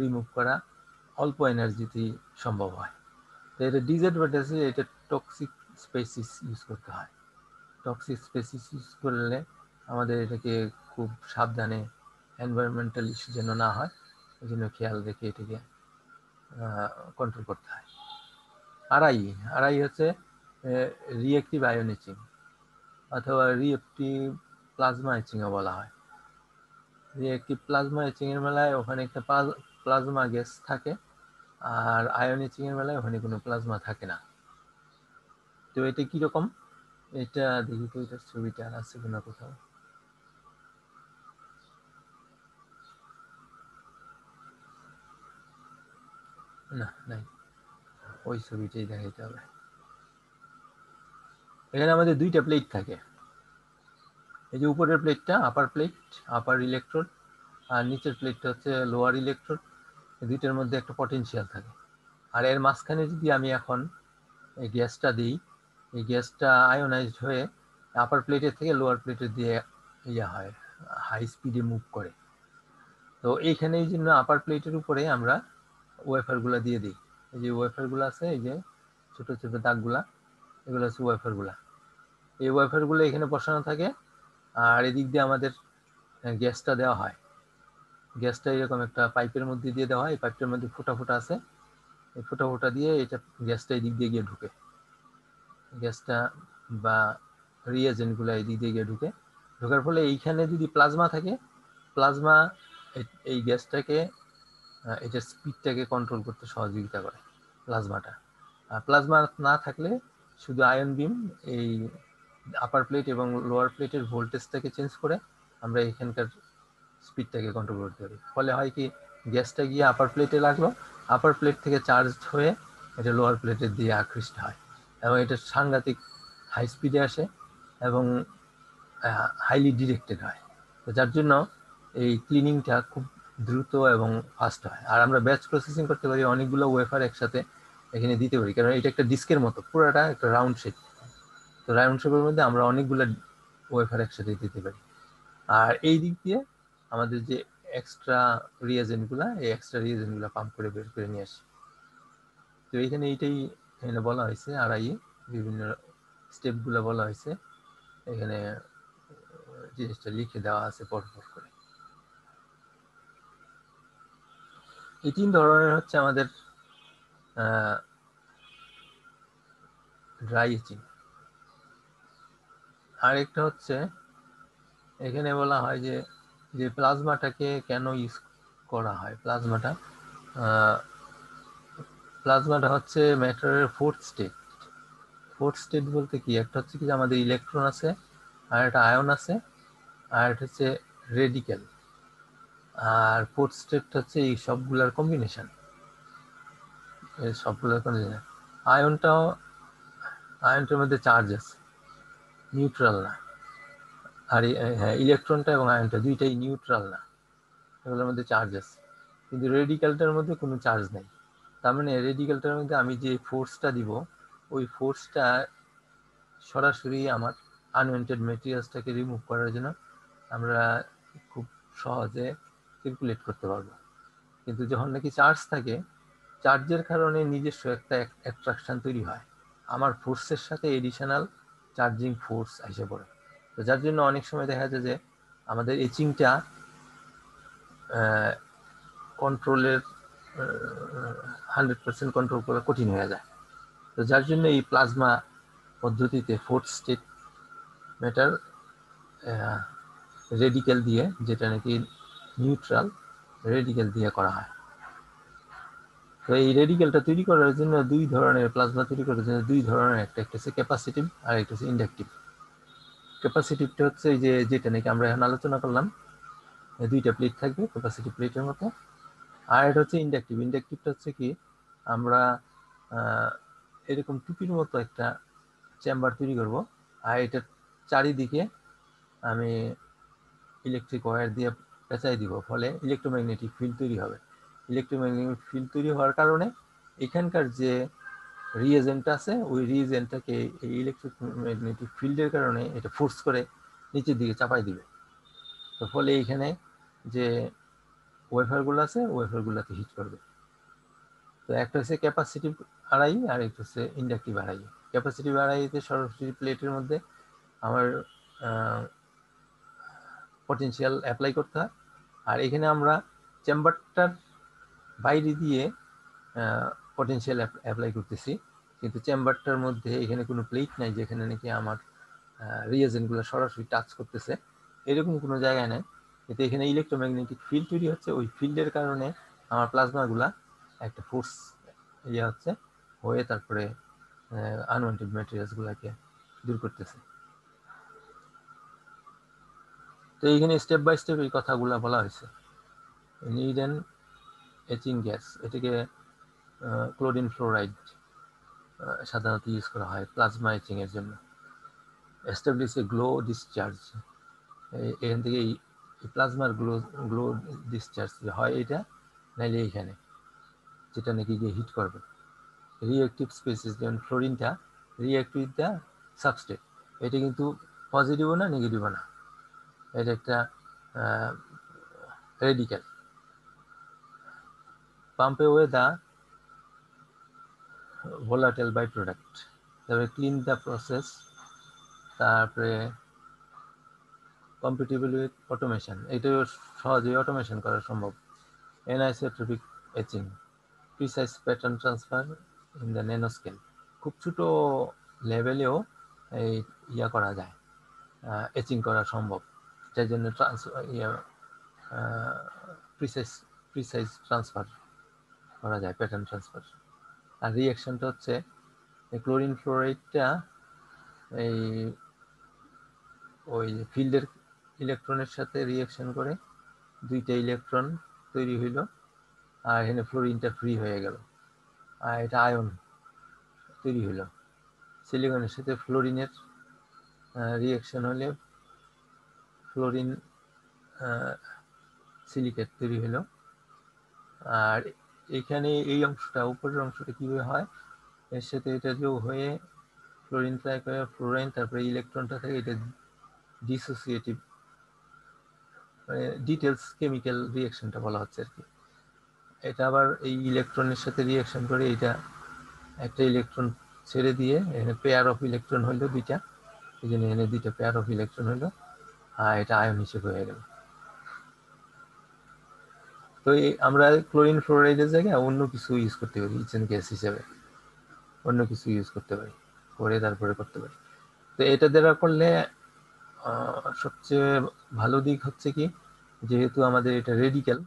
রিমুভ করা অল্প এনার্জিতেই সম্ভব হয়। তো এটা ডিসঅ্যাডভান্টেজ, এটা টক্সিক স্পেসিস ইউজ করতে হয়। টক্সিক স্পেসিস ইউজ করলে আমাদের এটাকে খুব সাবধানে, এনভায়রনমেন্টাল ইস্যু যেন না হয় এই জন্য খেয়াল রেখে এটাকে কন্ট্রোল করতে হয়। আরআই হচ্ছে রিঅ্যাক্টিভ আয়ন এচিং অথবা রিঅ্যাক্টিভ প্লাজমা এচিংও বলা হয়। রিঅ্যাক্টিভ প্লাজমা এচিং এর বেলায় ওখানে একটা প্লাজমা গ্যাস থাকে, আর আয়ন এচিং এর বেলায় ওখানে কোনো প্লাজমা থাকে না। তো এটা কিরকম, এটা দেখি তো এটার ছবিটা আছে কিনা কোথাও। না নাই, ওই ছবিটাই দেখাইতে হবে। এখানে আমাদের দুইটা প্লেট থাকে, এই যে উপরের প্লেটটা আপার প্লেট, আপার ইলেকট্রোড, আর নিচের প্লেটটা হচ্ছে লোয়ার ইলেকট্রোড। দুইটার মধ্যে একটা পটেনশিয়াল থাকে, আর এর মাঝখানে যদি আমি এখন এই গ্যাসটা দিই, এই গ্যাসটা আয়োনাইজড হয়ে আপার প্লেটের থেকে লোয়ার প্লেটের দিয়ে ইয়া হয়, হাই স্পিডে মুভ করে। তো এইখানে এই জন্য আপার প্লেটের উপরে আমরা ওয়েফারগুলা দিয়ে দিই। এই যে ওয়েফারগুলো আছে, এই যে ছোট ছোট দাগগুলা, এগুলো হচ্ছে ওয়েফারগুলা। এই ওয়েফারগুলো এখানে বসানো থাকে, আর এদিক দিয়ে আমাদের গ্যাসটা দেওয়া হয়। গ্যাসটা এরকম একটা পাইপের মধ্যে দিয়ে দেওয়া হয়, এই পাইপটার মধ্যে ফোঁটা ফোঁটা আছে, এই ফোঁটা ফোঁটা দিয়ে এটা গ্যাসটা এদিক দিয়ে গিয়ে ঢুকে, গ্যাসটা বা রিয়েজেন্টগুলো এদিক দিয়ে গিয়ে ঢোকার ফলে এইখানে যদি প্লাজমা থাকে, প্লাজমা এই গ্যাসটাকে, এটার স্পিডটাকে কন্ট্রোল করতে সহযোগিতা করে প্লাজমাটা। আর প্লাজমা না থাকলে শুধু আয়ন বিম এই আপার প্লেট এবং লোয়ার প্লেটের ভোল্টেজটাকে চেঞ্জ করে আমরা এখানকার স্পিডটাকে কন্ট্রোল করতে পারি। ফলে হয় কি, গ্যাসটা গিয়ে আপার প্লেটে লাগলো, আপার প্লেট থেকে চার্জ হয়ে এটা লোয়ার প্লেটের দিয়ে আকৃষ্ট হয়, এবং এটা সাংঘাতিক হাই স্পিডে আসে এবং হাইলি ডিরেক্টেড হয়। তো যার জন্য এই ক্লিনিংটা খুব দ্রুত এবং ফাস্ট হয়। আর আমরা ব্যাচ প্রসেসিং করতে পারি, অনেকগুলো ওয়েফার একসাথে এখানে দিতে পারি, কারণ এটা একটা ডিস্কের মতো, পুরোটা একটা রাউন্ড শেপ। তো রাউন্ড শেপের মধ্যে আমরা অনেকগুলো ওয়েফার একসাথে দিতে পারি। আর এই দিক দিয়ে আমাদের যে এক্সট্রা রিয়েজেন্টগুলো, এই এক্সট্রা রিয়েজেন্টগুলো পাম্প করে বের করে নিয়ে আসি। তো এখানে এইটাই এখানে বলা হয়েছে, আড়াই বিভিন্ন স্টেপগুলো বলা হয়েছে, এখানে জিনিসটা লিখে দেওয়া আছে পরপর করে। এই 3 ধরনের হচ্ছে আমাদের ড্রাই এচিং। আরেকটা হচ্ছে এখানে বলা হয় যে যে প্লাজমাটাকে কেন ইউজ করা হয়। প্লাজমাটা হচ্ছে ম্যাটারের ফোর্থ স্টেট। ফোর্থ স্টেট বলতে কি, একটা হচ্ছে কি যে আমাদের ইলেকট্রন আছে, আর একটা আয়ন আছে, আর একটা হচ্ছে রেডিক্যাল, আর ফোর্থ স্টেটটা হচ্ছে এই সবগুলার কম্বিনেশন। এই সবগুলার কম্বিনেশন। আয়নটার মধ্যে চার্জ আছে, নিউট্রাল না। আর হ্যাঁ, ইলেকট্রনটা এবং আয়নটা দুইটাই নিউট্রাল না, এগুলোর মধ্যে চার্জ আছে। কিন্তু রেডিক্যালটার মধ্যে কোনো চার্জ নেই। তার মানে রেডিক্যালটার মধ্যে আমি যে ফোর্সটা দিব, ওই ফোর্সটা সরাসরি আমার আনওয়ান্টেড মেটেরিয়ালসটাকে রিমুভ করার জন্য আমরা খুব সহজে ক্যালকুলেট করতে পারবো। কিন্তু যখন নাকি চার্জ থাকে, চার্জের কারণে নিজস্ব একটা অ্যাট্রাকশন তৈরি হয়, আমার ফোর্সের সাথে এডিশনাল চার্জিং ফোর্স এসে পড়ে। তো যার জন্য অনেক সময় দেখা যায় যে আমাদের এচিংটা কন্ট্রোলের 100% কন্ট্রোল করা কঠিন হয়ে যায়। তো যার জন্য এই প্লাজমা পদ্ধতিতে ফোর্থ স্টেট ম্যাটার রেডিক্যাল দিয়ে, যেটা নাকি নিউট্রাল, রেডিক্যাল দিয়ে করা হয়। তো এই রেডিক্যালটা তৈরি করার জন্য দুই ধরনের প্লাজমা তৈরি করার জন্য দুই ধরনের, একটা হচ্ছে ক্যাপাসিটিভ আর একটা হচ্ছে ইন্ডাকটিভ। ক্যাপাসিটিভটা হচ্ছে এই যে যেটা নাকি আমরা এখন আলোচনা করলাম, দুইটা প্লেট থাকবে ক্যাপাসিটিভ প্লেটের মতো। আর এটা হচ্ছে ইন্ডাকটিভ। ইন্ডাকটিভটা হচ্ছে কি, আমরা এরকম টুপির মতো একটা চেম্বার তৈরি করব, আর এটার চারিদিকে আমি ইলেকট্রিক ওয়্যার দিয়ে পেঁচাই দিব, ফলে ইলেকট্রোম্যাগনেটিক ফিল্ড তৈরি হবে। ইলেকট্রোম্যাগনেটিক ফিল্ড তৈরি হওয়ার কারণে এখানকার যে রিএজেন্ট আছে, ওই রিএজেন্টটাকে এই ইলেকট্রোম্যাগনেটিক ফিল্ডের কারণে এটা ফোর্স করে নিচের দিকে চাপাই দিবে। তো ফলে এইখানে যে ওয়েফারগুলো আছে, ওয়েফারগুলোতে হিট করবে। তো একটা হচ্ছে ক্যাপাসিটিভ আড়াই, আর একটা হচ্ছে ইন্ডাকটিভ আড়াই। ক্যাপাসিটিভ আড়াইতে সরাসরি প্লেটের মধ্যে আমার পটেনশিয়াল অ্যাপ্লাই করতে হয়, আর এখানে আমরা চেম্বারটার বাইরে দিয়ে পটেনশিয়াল অ্যাপ্লাই করতেছি, কিন্তু চেম্বারটার মধ্যে এখানে কোনো প্লেট নাই যেখানে নাকি আমার রিয়েজেন্টগুলো সরাসরি টাচ করতেছে, এরকম কোনো জায়গায় নেই। কিন্তু এখানে ইলেকট্রোম্যাগনেটিক ফিল্ড তৈরি হচ্ছে, ওই ফিল্ডের কারণে আমার প্লাজমাগুলা একটা ফোর্স হচ্ছে, হয়ে তারপরে আনওয়ান্টেড ম্যাটেরিয়ালসগুলোকে দূর করতেছে। তো এইখানে স্টেপ বাই স্টেপ এই কথাগুলো বলা হয়েছে। নিড অ্যান্ড এচিং গ্যাস, এটাকে ক্লোরিন ফ্লোরাইড সাধারণত ইউজ করা হয় প্লাজমা এচিং এর জন্য। এস্টাবলিশ এ গ্লো ডিসচার্জ, এখান থেকে এই প্লাজমার গ্লো ডিসচার্জ হয় এটা, নাইলে এইখানে যেটা নাকি গিয়ে হিট করবে। রিঅ্যাক্টিভ স্পেসিস, যেমন ফ্লোরিনটা রিঅ্যাক্ট উইথ দ্য সাবস্টেট, এটা কিন্তু পজিটিভও না নেগেটিভও না, এটা একটা radical. Pump away the volatile byproduct, তারপরে ক্লিন দ্য প্রসেস, তারপরে কম্পিটিবল উইথ অটোমেশন, এটা সহজেই অটোমেশন করা সম্ভব। Anisotropic etching, precise pattern transfer in the nano scale, খুব ছোটো লেভেলেও এই করা যায়, এচিং করা সম্ভব, যার জন্য প্রিসাইজ ট্রান্সফার করা যায়, প্যাটার্ন ট্রান্সফার। আর রিয়াকশনটা হচ্ছে ক্লোরিন ফ্লোরাইডটা এই ওই ফিল্ডের ইলেকট্রনের সাথে রিয়াকশন করে দুইটা ইলেকট্রন তৈরি হইল, আর এখানে ফ্লোরিনটা ফ্রি হয়ে গেল, আর এটা আয়ন তৈরি হইল। সিলিকনের সাথে ফ্লোরিনের রিয়াকশন হলে ফ্লোরিন সিলিকেট তৈরি হলো। আর এখানে এই অংশটা, উপরের অংশটা কীভাবে হয়, এর সাথে এটা যোগ হয়ে ফ্লোরিন ট্রাই করে ফ্লোরাইন, তারপরে ইলেকট্রনটা থাকে, এটা ডিসোসিয়েটিভ, মানে ডিটেলস কেমিক্যাল রিয়াকশনটা বলা হচ্ছে আর কি। এটা আবার এই ইলেকট্রনের সাথে রিয়াকশন করে এটা একটা ইলেকট্রন ছেড়ে দিয়ে এখানে পেয়ার অফ ইলেকট্রন হইলো দুইটা, এই জন্য এখানে দুইটা পেয়ার অফ ইলেকট্রন হইলো, আর এটা আয়ন হিসেবে হয়ে গেল। তো আমরা ক্লোরিন ফ্লোরাইডের জায়গায় অন্য কিছু ইউজ করতে পারি, ইচেন গ্যাস হিসেবে অন্য কিছু ইউজ করতে পারি, করে তারপরে করতে পারি। তো এটা দ্বারা করলে সবচেয়ে ভালো দিক হচ্ছে কি, যেহেতু আমাদের এটা রেডিক্যাল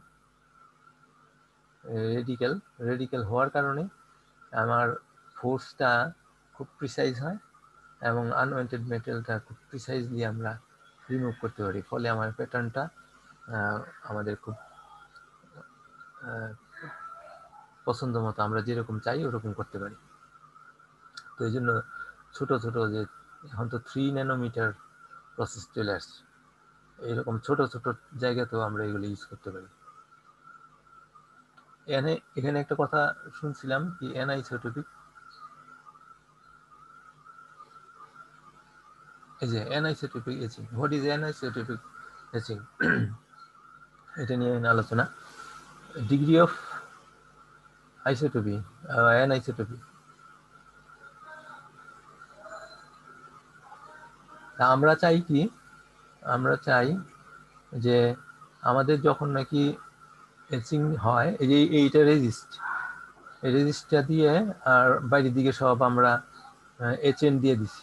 রেডিক্যাল রেডিক্যাল হওয়ার কারণে আমার ফোর্সটা খুব প্রিসাইজ হয় এবং আনওয়ান্টেড মেটেরিয়ালটা খুব প্রিসাইজলি আমরা রিমুভ করতে পারি, ফলে আমার প্যাটার্নটা আমাদের খুব পছন্দ মতো আমরা যেরকম চাই ওরকম করতে পারি। তো এই জন্য ছোট ছোট যে এখন তো 3 ন্যানোমিটার প্রসেস চলে আসছে, এইরকম ছোট ছোট জায়গাতেও আমরা এগুলো ইউজ করতে পারি। এখানে একটা কথা শুনছিলাম কি অ্যানাইসোটোপিক, এই যে অ্যানাইসোটোপিক এচিং, হোয়াট ইজ অ্যানাইসোটোপিক এচিং, এটা নিয়ে আলোচনা। ডিগ্রি অফ আইসোটোপি অ্যানাইসোটোপি, তা আমরা চাই কি, আমরা চাই যে আমাদের যখন নাকি এচিং হয়, এই যে এইটা রেজিস্টটা দিয়ে আর বাইরের দিকে সব আমরা এচএন দিয়ে দিছি,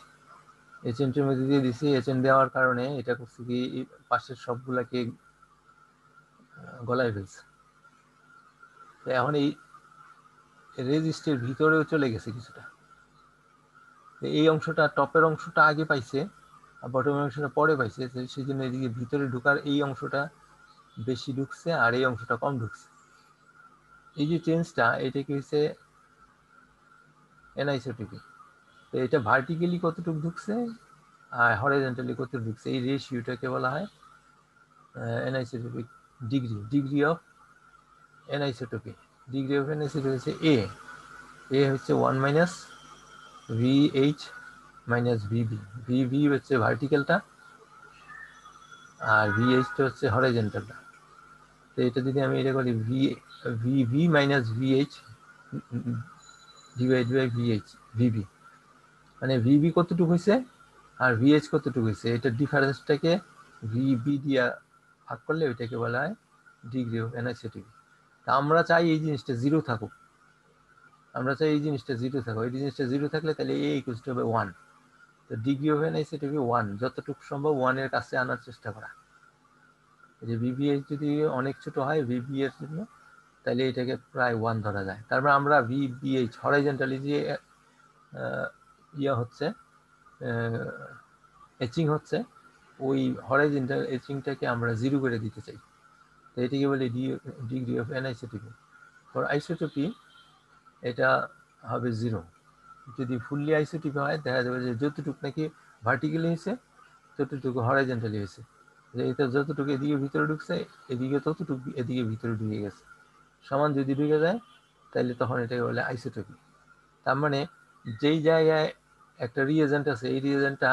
এচএনটির মধ্যে দিয়ে দিছি। এচএন দেওয়ার কারণে এটা করছে কি পাশের সবগুলাকে গলায় ফেলছে। তো এখন এই রেজিস্টের ভিতরেও চলে গেছে কিছুটা, এই অংশটা টপের অংশটা আগে পাইছে আর বটমের অংশটা পরে পাইছে, সেই জন্য এদিকে ভিতরে ঢুকার এই অংশটা বেশি ঢুকছে আর এই অংশটা কম ঢুকছে। এই যে চেঞ্জটা, এটা কি হচ্ছে অ্যানাইসোটোপি। তো এটা ভার্টিক্যালি কতটুকু ঢুকছে আর হরিজন্টালি কতটুকু ঢুকছে, এই রেশিওটাকে বলা হয় anisotropic degree, degree of anisotropy. Degree of anisotropy হচ্ছে এ হচ্ছে 1 minus VH minus VB, VV হচ্ছে ভার্টিক্যালটা আর ভিএইচটা হচ্ছে হরিজন্টালটা। তো এটা যদি আমি এটা করি VV minus VH divide by VB, মানে ভিবি কতটুকু হয়েছে আর ভিএইচ কতটুকু হয়েছে, এটা ডিফারেন্সটাকে ভিবি দিয়ে ভাগ করলে ওইটাকে বলা হয় ডিগ্রি অফ অ্যানাইসোটোপি। তা আমরা চাই এই জিনিসটা জিরো থাকুক, আমরা চাই এই জিনিসটা জিরো থাকুক, এই জিনিসটা জিরো থাকলে তাহলে এ ইকুয়ালস টু হবে 1। তো ডিগ্রি অফ অ্যানাইসোটোপি 1, যতটুকু সম্ভব 1 এর কাছে আনার চেষ্টা করা। যে ভিবিএইচ যদি অনেক ছোট হয় ভিবি এর জন্য, তাহলে এটাকে প্রায় 1 ধরা যায়। তারপর আমরা ভিবিএইচ হরাইজন্টালি যে ইয়া হচ্ছে এচিং হচ্ছে, ওই হরাইজন্টাল এচিংটাকে আমরা জিরো করে দিতে চাই। তো এটাকে বলে ডিগ্রি অফ অ্যানাইসোটোপি। ফর আইসোটোপি এটা হবে 0। যদি ফুললি আইসোটোপি হয় দেখা যাবে যে যতটুকু নাকি ভার্টিক্যালি হয়েছে ততটুকু হরাইজন্টালি হয়েছে, যে এটা যতটুকু এদিকে ভিতরে ঢুকছে এদিকে ততটুকু এদিকে ভিতরে ঢুকে গেছে, সমান যদি ঢুকে যায় তাহলে তখন এটাকে বলে আইসোটোপি। তার মানে যেই জায়গায় একটা রিয়েজেন্ট আছে এই রিয়েজেন্টটা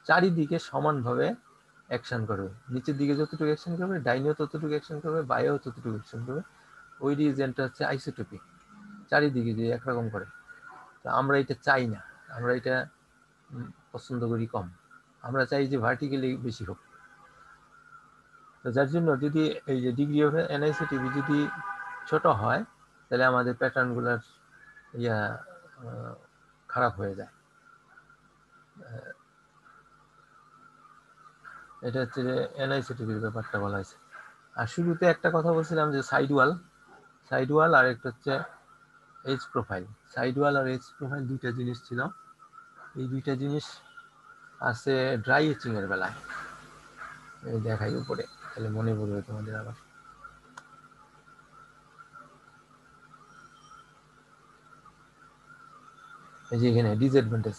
চারিদিকে সমানভাবে অ্যাকশন করবে, নিচের দিকে যতটুকু অ্যাকশন করবে ডাইনেও ততটুকু অ্যাকশন করবে বাইরেও ততটুকু অ্যাকশন করবে, ওই রিয়েজেন্টটা হচ্ছে আইসোটোপি, চারিদিকে যে একরকম করে। তো আমরা এটা চাই না, আমরা এটা পছন্দ করি কম, আমরা চাই যে ভার্টিক্যালি বেশি হোক। তো যার জন্য যদি এই যে ডিগ্রি অফ অ্যানাইসোটোপি যদি ছোট হয় তাহলে আমাদের প্যাটার্নগুলোর ইয়া খারাপ হয়ে যায়। এটা হচ্ছে যে অ্যানাইসোটোপির ব্যাপারটা বলা হয়েছে। আর শুরুতে একটা কথা বলছিলাম যে সাইড ওয়াল আর একটা হচ্ছে এজ প্রোফাইল। সাইড ওয়াল আর এজ প্রোফাইল দুইটা জিনিস ছিল, এই দুইটা জিনিস আছে ড্রাই এচিং এর বেলায়। এই দেখাই উপরে, তাহলে মনে পড়বে তোমাদের আবার। এই যে এখানে ডিসঅ্যাডভান্টেজ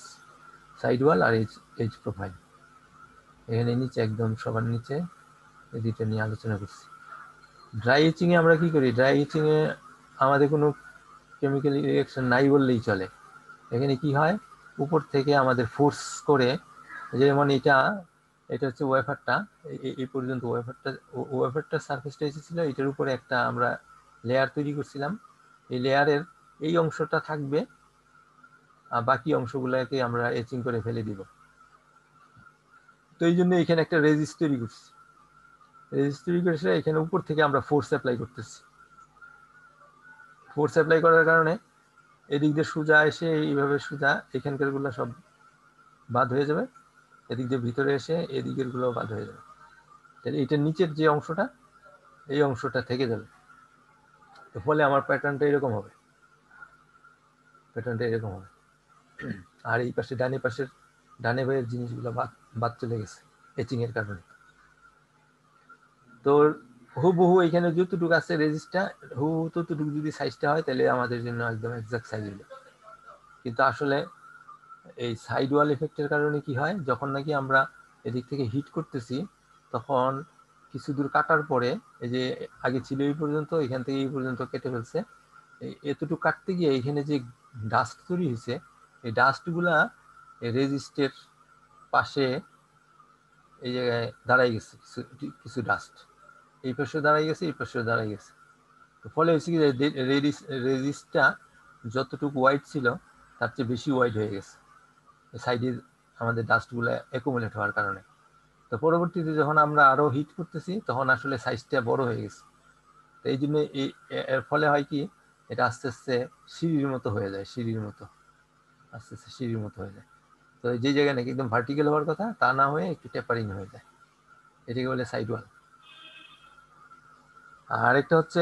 সাইড ওয়াল আর এজ প্রোফাইল, এখানে নিচে একদম সবার নিচে এই দুইটা নিয়ে আলোচনা করছি। ড্রাই এচিং এ আমরা কি করি, ড্রাই এচিং এ আমাদের কোনো কেমিক্যাল রিঅ্যাকশন নাই বললেই চলে। এখানে কি হয়, উপর থেকে আমাদের ফোর্স করে, যেমন এটা হচ্ছে ওয়েফারটা, এই পর্যন্ত ওয়েফারটা সারফেসটা এসেছিল, এটার উপরে একটা আমরা লেয়ার তৈরি করছিলাম। এই লেয়ারের এই অংশটা থাকবে বাকি অংশগুলোকে আমরা এচিং করে ফেলে দিব। তো এই জন্য এখানে একটা রেজিস্ট তৈরি করছি। রেজিস্ট তৈরি করেছে এখানে উপর থেকে আমরা ফোর্স অ্যাপ্লাই করতেছি। ফোর্স অ্যাপ্লাই করার কারণে এদিক দিয়ে সোজা এসে এইভাবে সোজা এখানকার গুলো সব বাদ হয়ে যাবে, এদিক দিয়ে ভিতরে এসে এদিকের গুলো বাদ হয়ে যাবে। তাহলে এটার নিচের যে অংশটা, এই অংশটা থেকে যাবে। তো ফলে আমার প্যাটার্নটা এরকম হবে, প্যাটার্নটা এরকম হবে। আর এই পাশে ডানে বাইরের জিনিসগুলো বাদ চলে গেছে এচিং এর কারণে। তো হুবহু এখানে যতটুকু আছে রেজিস্টটা হুবহু ততটুকু যদি সাইজটা হয় তাহলে আমাদের জন্য একদম এক্সাক্ট সাইজ হলো। কিন্তু আসলে এই সাইড ওয়াল এফেক্টের কারণে কি হয়, যখন নাকি আমরা এদিক থেকে হিট করতেছি তখন কিছু দূর কাটার পরে, এই যে আগে ছিল এই পর্যন্ত, এখান থেকে এই পর্যন্ত কেটে ফেলছে, এতটুকু কাটতে গিয়ে এখানে যে ডাস্ট তৈরি হয়েছে, এই ডাস্টগুলা রেজিস্টের পাশে এই জায়গায় দাঁড়াই গেছে, কিছু ডাস্ট এই পাশে দাঁড়াই গেছে, এই পাশে দাঁড়াই গেছে। তো ফলে হচ্ছে কি রেজিস্টটা যতটুকু ওয়াইড ছিল তার চেয়ে বেশি ওয়াইড হয়ে গেছে সাইডে আমাদের ডাস্টগুলো অ্যাকুমুলেট হওয়ার কারণে। তো পরবর্তীতে যখন আমরা আরো হিট করতেছি তখন আসলে সাইজটা বড় হয়ে গেছে। তো এই জন্য এর ফলে হয় কি, এটা আস্তে আস্তে সিঁড়ির মতো হয়ে যায়, সিঁড়ির মতো আস্তে আস্তে সিঁড়ির মতো হয়ে যায়। তো যে জায়গায় নাকি একদম ভার্টিক্যাল হওয়ার কথা তা না হয়ে একটু টেপারিং হয়ে যায়, এটাকে বলে সাইড ওয়াল। আর একটা হচ্ছে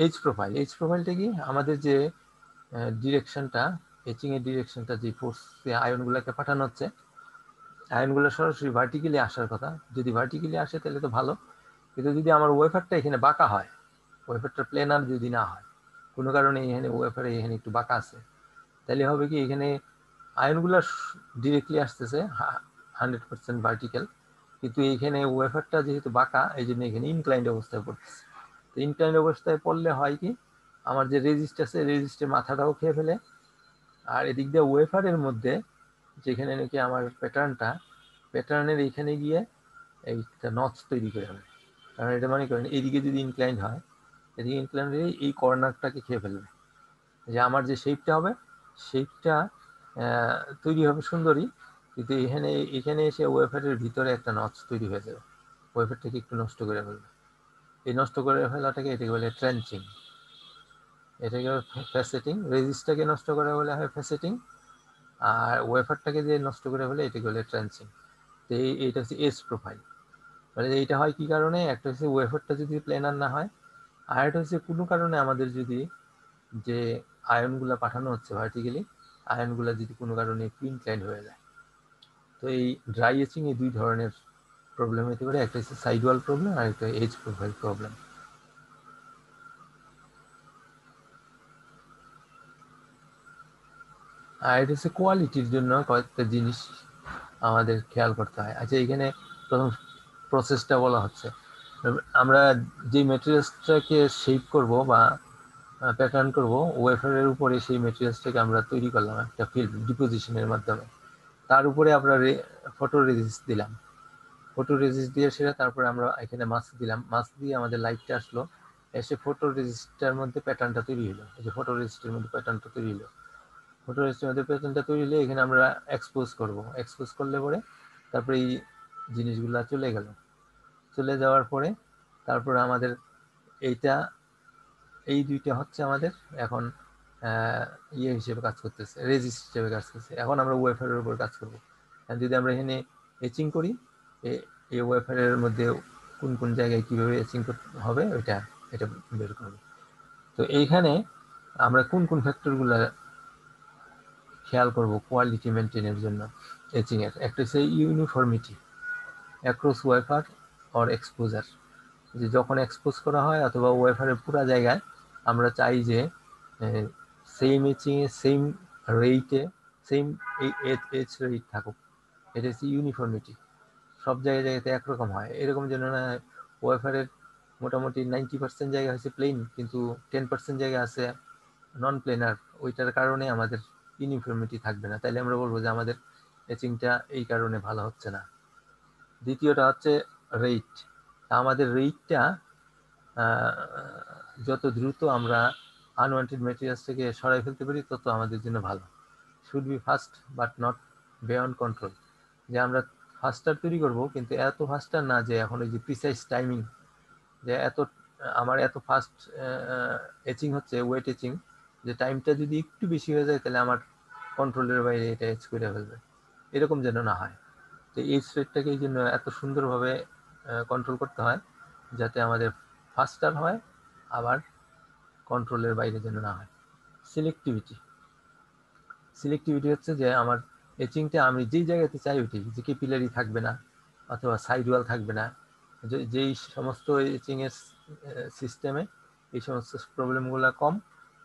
এইচ প্রোফাইল। এইচ প্রোফাইলটা কি, আমাদের যে ডিরেকশনটা, এচিং এর ডিরেকশনটা, যে ফোর্সে আয়নগুলোকে পাঠানো হচ্ছে, আয়নগুলো সরাসরি ভার্টিক্যালি আসার কথা। যদি ভার্টিক্যালি আসে তাহলে তো ভালো, কিন্তু যদি আমার ওয়েফারটা এখানে বাঁকা হয়, ওয়েফারটা প্লেনার যদি না হয়, কোনো কারণে এখানে ওয়েফারে এখানে একটু বাঁকা আছে, তাহলে হবে কি, এখানে আয়নগুলো ডিরেক্টলি আসতেছে 100% ভার্টিক্যাল, কিন্তু এইখানে ওয়েফারটা যেহেতু বাঁকা এই জন্য এখানে ইনক্লাইন্ড অবস্থায় পড়তেছে। তো ইনক্লাইন্ড অবস্থায় পড়লে হয় কি, আমার যে রেজিস্ট আছে রেজিস্টের মাথাটাও খেয়ে ফেলে, আর এদিক দিয়ে ওয়েফারের মধ্যে যেখানে নাকি আমার প্যাটার্নের এইখানে গিয়ে এইটা নচ তৈরি করে হবে। কারণ এটা মনে করেন এইদিকে যদি ইনক্লাইন্ড হয়, এদিকে ইনক্লাইন্ড হয়ে এই কর্নারটাকে খেয়ে ফেলবে, যে আমার যে শেপটা হবে, শেপটা তৈরি হবে সুন্দরই, কিন্তু এখানে এসে ওয়েফারের ভিতরে একটা নচ তৈরি হয়ে যাবে, ওয়েফারটাকে একটু নষ্ট করে ফেলবে। এই নষ্ট করে ফেলাটাকে এটাকে বলে ট্রেঞ্চিং, এটাকে ফ্যাসেটিং। রেজিস্টটাকে নষ্ট করে বলে হয় ফ্যাসেটিং, আর ওয়েফারটাকে যে নষ্ট করে ফেলে এটাকে বলে ট্রেঞ্চিং। তো এইটা হচ্ছে এস প্রোফাইল। মানে এইটা হয় কি কারণে, একটা হচ্ছে ওয়েফারটা যদি প্লেনার না হয়, আর একটা হচ্ছে কোনো কারণে আমাদের যদি যে আয়নগুলা পাঠানো হচ্ছে ভার্টিক্যালি, আয়নগুলা যদি কোনো কারণে একটু ইনক্লাইন্ড হয়ে যায়। তো এই ড্রাই এচিং এ দুই ধরনের প্রবলেম হতে পারে, একটা হচ্ছে সাইড ওয়াল প্রবলেম আর একটা এজ প্রোফাইল প্রবলেম। আর এটা হচ্ছে কোয়ালিটির জন্য কয়েকটা জিনিস আমাদের খেয়াল করতে হয়। আচ্ছা, এখানে প্রথম প্রসেসটা বলা হচ্ছে, আমরা যে ম্যাটেরিয়ালসটাকে শেপ করব বা প্যাটার্ন করব, ওয়েফারের উপরে সেই ম্যাটেরিয়ালসটাকে আমরা তৈরি করলাম একটা ফিল্ম ডিপোজিশনের মাধ্যমে, তার উপরে আমরা ফটো রেজিস্ট দিলাম, ফটো রেজিস্ট দিয়ে সেটা তারপরে আমরা এখানে মাস্ক দিলাম, মাস্ক দিয়ে আমাদের লাইটটা আসলো, এসে ফটো রেজিস্টার মধ্যে প্যাটার্নটা তৈরি হলো, এই যে ফটো রেজিস্টের মধ্যে প্যাটার্নটা তৈরি হলো, ফটো রেজিস্টের মধ্যে প্যাটার্নটা তৈরি হলে এখানে আমরা এক্সপোজ করব, এক্সপোজ করলে পরে তারপরে এই জিনিসগুলো চলে গেল, চলে যাওয়ার পরে তারপরে আমাদের এইটা, এই দুইটা হচ্ছে আমাদের এখন ইয়ে হিসেবে কাজ করতেছে, রেজিস্ট হিসেবে কাজ করছে। এখন আমরা ওয়েফারের উপর কাজ করবো। যদি আমরা এখানে এচিং করি, এই ওয়েফারের মধ্যে কোন কোন জায়গায় কিভাবে এচিং করতে হবে এটা বের করবো। তো এইখানে আমরা কোন কোন ফ্যাক্টরগুলো খেয়াল করব কোয়ালিটি মেনটেনের জন্য এচিং এর, একটা হচ্ছে uniformity across wafer or exposure. যে যখন এক্সপোজ করা হয় অথবা ওয়েফারের পুরো জায়গায় আমরা চাই যে সেম এচিং এ সেম রেটে সেম এইচ রেট থাকুক, এটা হচ্ছে ইউনিফর্মিটি, সব জায়গাতে একরকম হয়, এরকম যেন না ওয়েফারের মোটামুটি 90% জায়গা হচ্ছে প্লেন কিন্তু 10% জায়গা আছে নন প্লেনার, ওইটার কারণে আমাদের ইউনিফর্মিটি থাকবে না, তাইলে আমরা বলবো যে আমাদের এচিংটা এই কারণে ভালো হচ্ছে না। দ্বিতীয়টা হচ্ছে রেট, আমাদের রেটটা যত দ্রুত আমরা আনওয়ান্টেড ম্যাটেরিয়ালস থেকে সরাই ফেলতে পারি তত আমাদের জন্য ভালো। Should be fast but not beyond control, যে আমরা ফাস্টার তৈরি করব কিন্তু এত ফাস্টার না যে এখন ওই যে প্রিসাইজ টাইমিং, যে এত আমার এত ফাস্ট এচিং হচ্ছে, ওয়েট এচিং, যে টাইমটা যদি একটু বেশি হয়ে যায় তাহলে আমার কন্ট্রোলের বাইরে এটা এচ করে ফেলবে, এরকম যেন না হয়। তো এইচ রেটটাকে এই জন্য এত সুন্দরভাবে কন্ট্রোল করতে হয় যাতে আমাদের ফাস্টার হয় আবার কন্ট্রোলের বাইরে যেন না হয়। সিলেক্টিভিটি, সিলেক্টিভিটি হচ্ছে যে আমার এচিংটা আমি যেই জায়গাতে চাই ওইটি, যে ক্যাপিলারি থাকবে না অথবা সাইড ওয়াল থাকবে না, যেই সমস্ত এচিংয়ের সিস্টেমে এই সমস্ত প্রবলেমগুলো কম,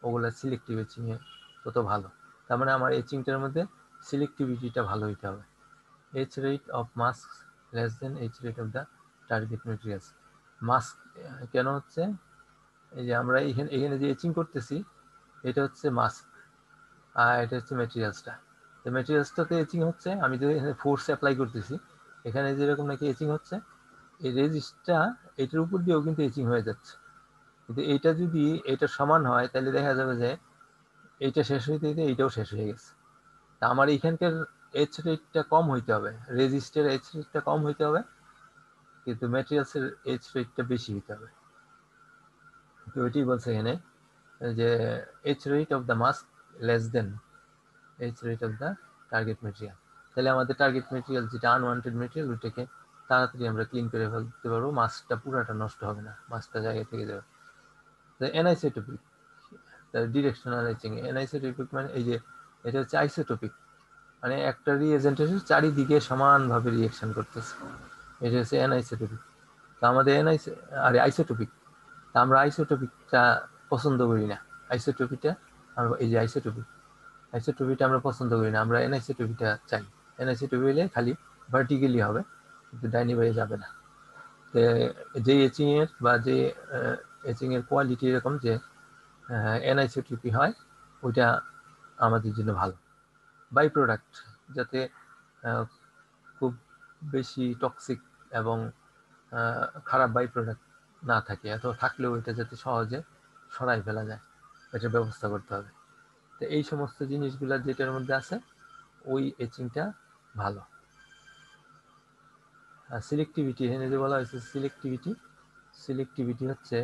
ওগুলো সিলেক্টিভ এচিংয়ে তত ভালো। তার মানে আমার এচিংটার মধ্যে সিলেক্টিভিটিটা ভালো হইতে হবে। H rate of mask less than H rate of the target materials. Mask কেন হচ্ছে, এই যে আমরা এখানে যে এচিং করতেছি এটা হচ্ছে মাস্ক, আর এটা হচ্ছে মেটেরিয়ালসটা। তো মেটেরিয়ালসটাতে এচিং হচ্ছে, আমি যদি এখানে ফোর্স অ্যাপ্লাই করতেছি, এখানে যেরকম নাকি এচিং হচ্ছে, এই রেজিস্টটা এটার উপর দিয়েও কিন্তু এচিং হয়ে যাচ্ছে। কিন্তু এইটা যদি এটা সমান হয় তাহলে দেখা যাবে যে এইটা শেষ হইতে হইতে এইটাও শেষ হয়ে গেছে। তা আমার এখানকার এইচ রেটটা কম হইতে হবে, রেজিস্টের এইচ রেটটা কম হইতে হবে, কিন্তু মেটেরিয়ালসের এইচ রেটটা বেশি হইতে হবে। তো ওইটাই বলছে এখানে যে etch rate of the mask less than H rate of the target material. তাহলে আমাদের টার্গেট মেটেরিয়াল যেটা আনওয়ান্টেড মেটেরিয়াল ওইটাকে তাড়াতাড়ি আমরা ক্লিন করে ফেলতে পারবো, মাস্কটা পুরাটা নষ্ট হবে না, মাস্কটা জায়গা থেকে যাবে। এনআইসোটোপিক, ডিরেকশনাল এচিং। এনআইসোটোপিক মানে এই যে এটা হচ্ছে আইসোটোপিক, মানে একটা রিএজেন্টের চারিদিকে সমানভাবে রিয়েকশন করতেছে, এটা হচ্ছে এনআইসোটোপিক। তো আমাদের আইসোটোপিক, তা আমরা আইসোটোপিকটা পছন্দ করি না। আইসোটোপিকটা আমরা এই যে আইসোটোপিটা আমরা পছন্দ করি না, আমরা এনআইসোটোপিটা চাই। এনআইসোটোপি হলে খালি ভার্টিক্যালি হবে কিন্তু ডাইনি বাইরে যাবে না। যে এচিং এর বা যে এচিং এর কোয়ালিটি এরকম যে এনআইসোটোপি হয় ওইটা আমাদের জন্য ভালো। বাই প্রোডাক্ট যাতে খুব বেশি টক্সিক এবং খারাপ বাই প্রোডাক্ট না থাকে, এত থাকলেও এটা যাতে সহজে সরাই ফেলা যায় এটার ব্যবস্থা করতে হবে। তো এই সমস্ত জিনিসগুলো যেটার মধ্যে আছে ওই এচিংটা ভালো। আর সিলেক্টিভিটি, এখানে যে বলা হয়েছে সিলেক্টিভিটি, সিলেক্টিভিটি হচ্ছে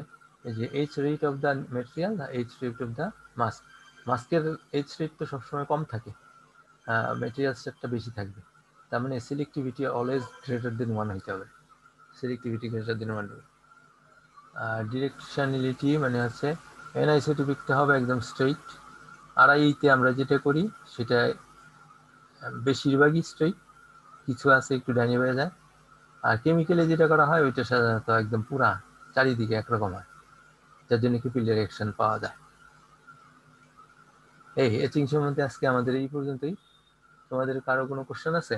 এই যে etch rate of the material না etch rate of the mask. মাস্কের এইচ রেট তো সবসময় কম থাকে, মেটেরিয়ালস একটা বেশি থাকবে, তার মানে সিলেক্টিভিটি অলওয়েজ গ্রেটার দেন 1 হইতে হবে, সিলেক্টিভিটি গ্রেটার দেন 1 হবে। আর ডিরেকশনালিটি মানে হচ্ছে এনআইসোটোপিকটা হবে একদম স্ট্রেইট, আর এইতে আমরা যেটা করি সেটা বেশিরভাগই স্ট্রেইট, কিছু আছে একটু ডাইনি হয়ে যায়। আর কেমিক্যালে যেটা করা হয় ওইটা সাধারণত একদম পুরা চারিদিকে একরকম হয়, যার জন্য ক্যাপিলারি অ্যাকশন পাওয়া যায়। এই এচিং সম্বন্ধে আজকে আমাদের এই পর্যন্তই। তোমাদের কারো কোনো কোশ্চেন আছে?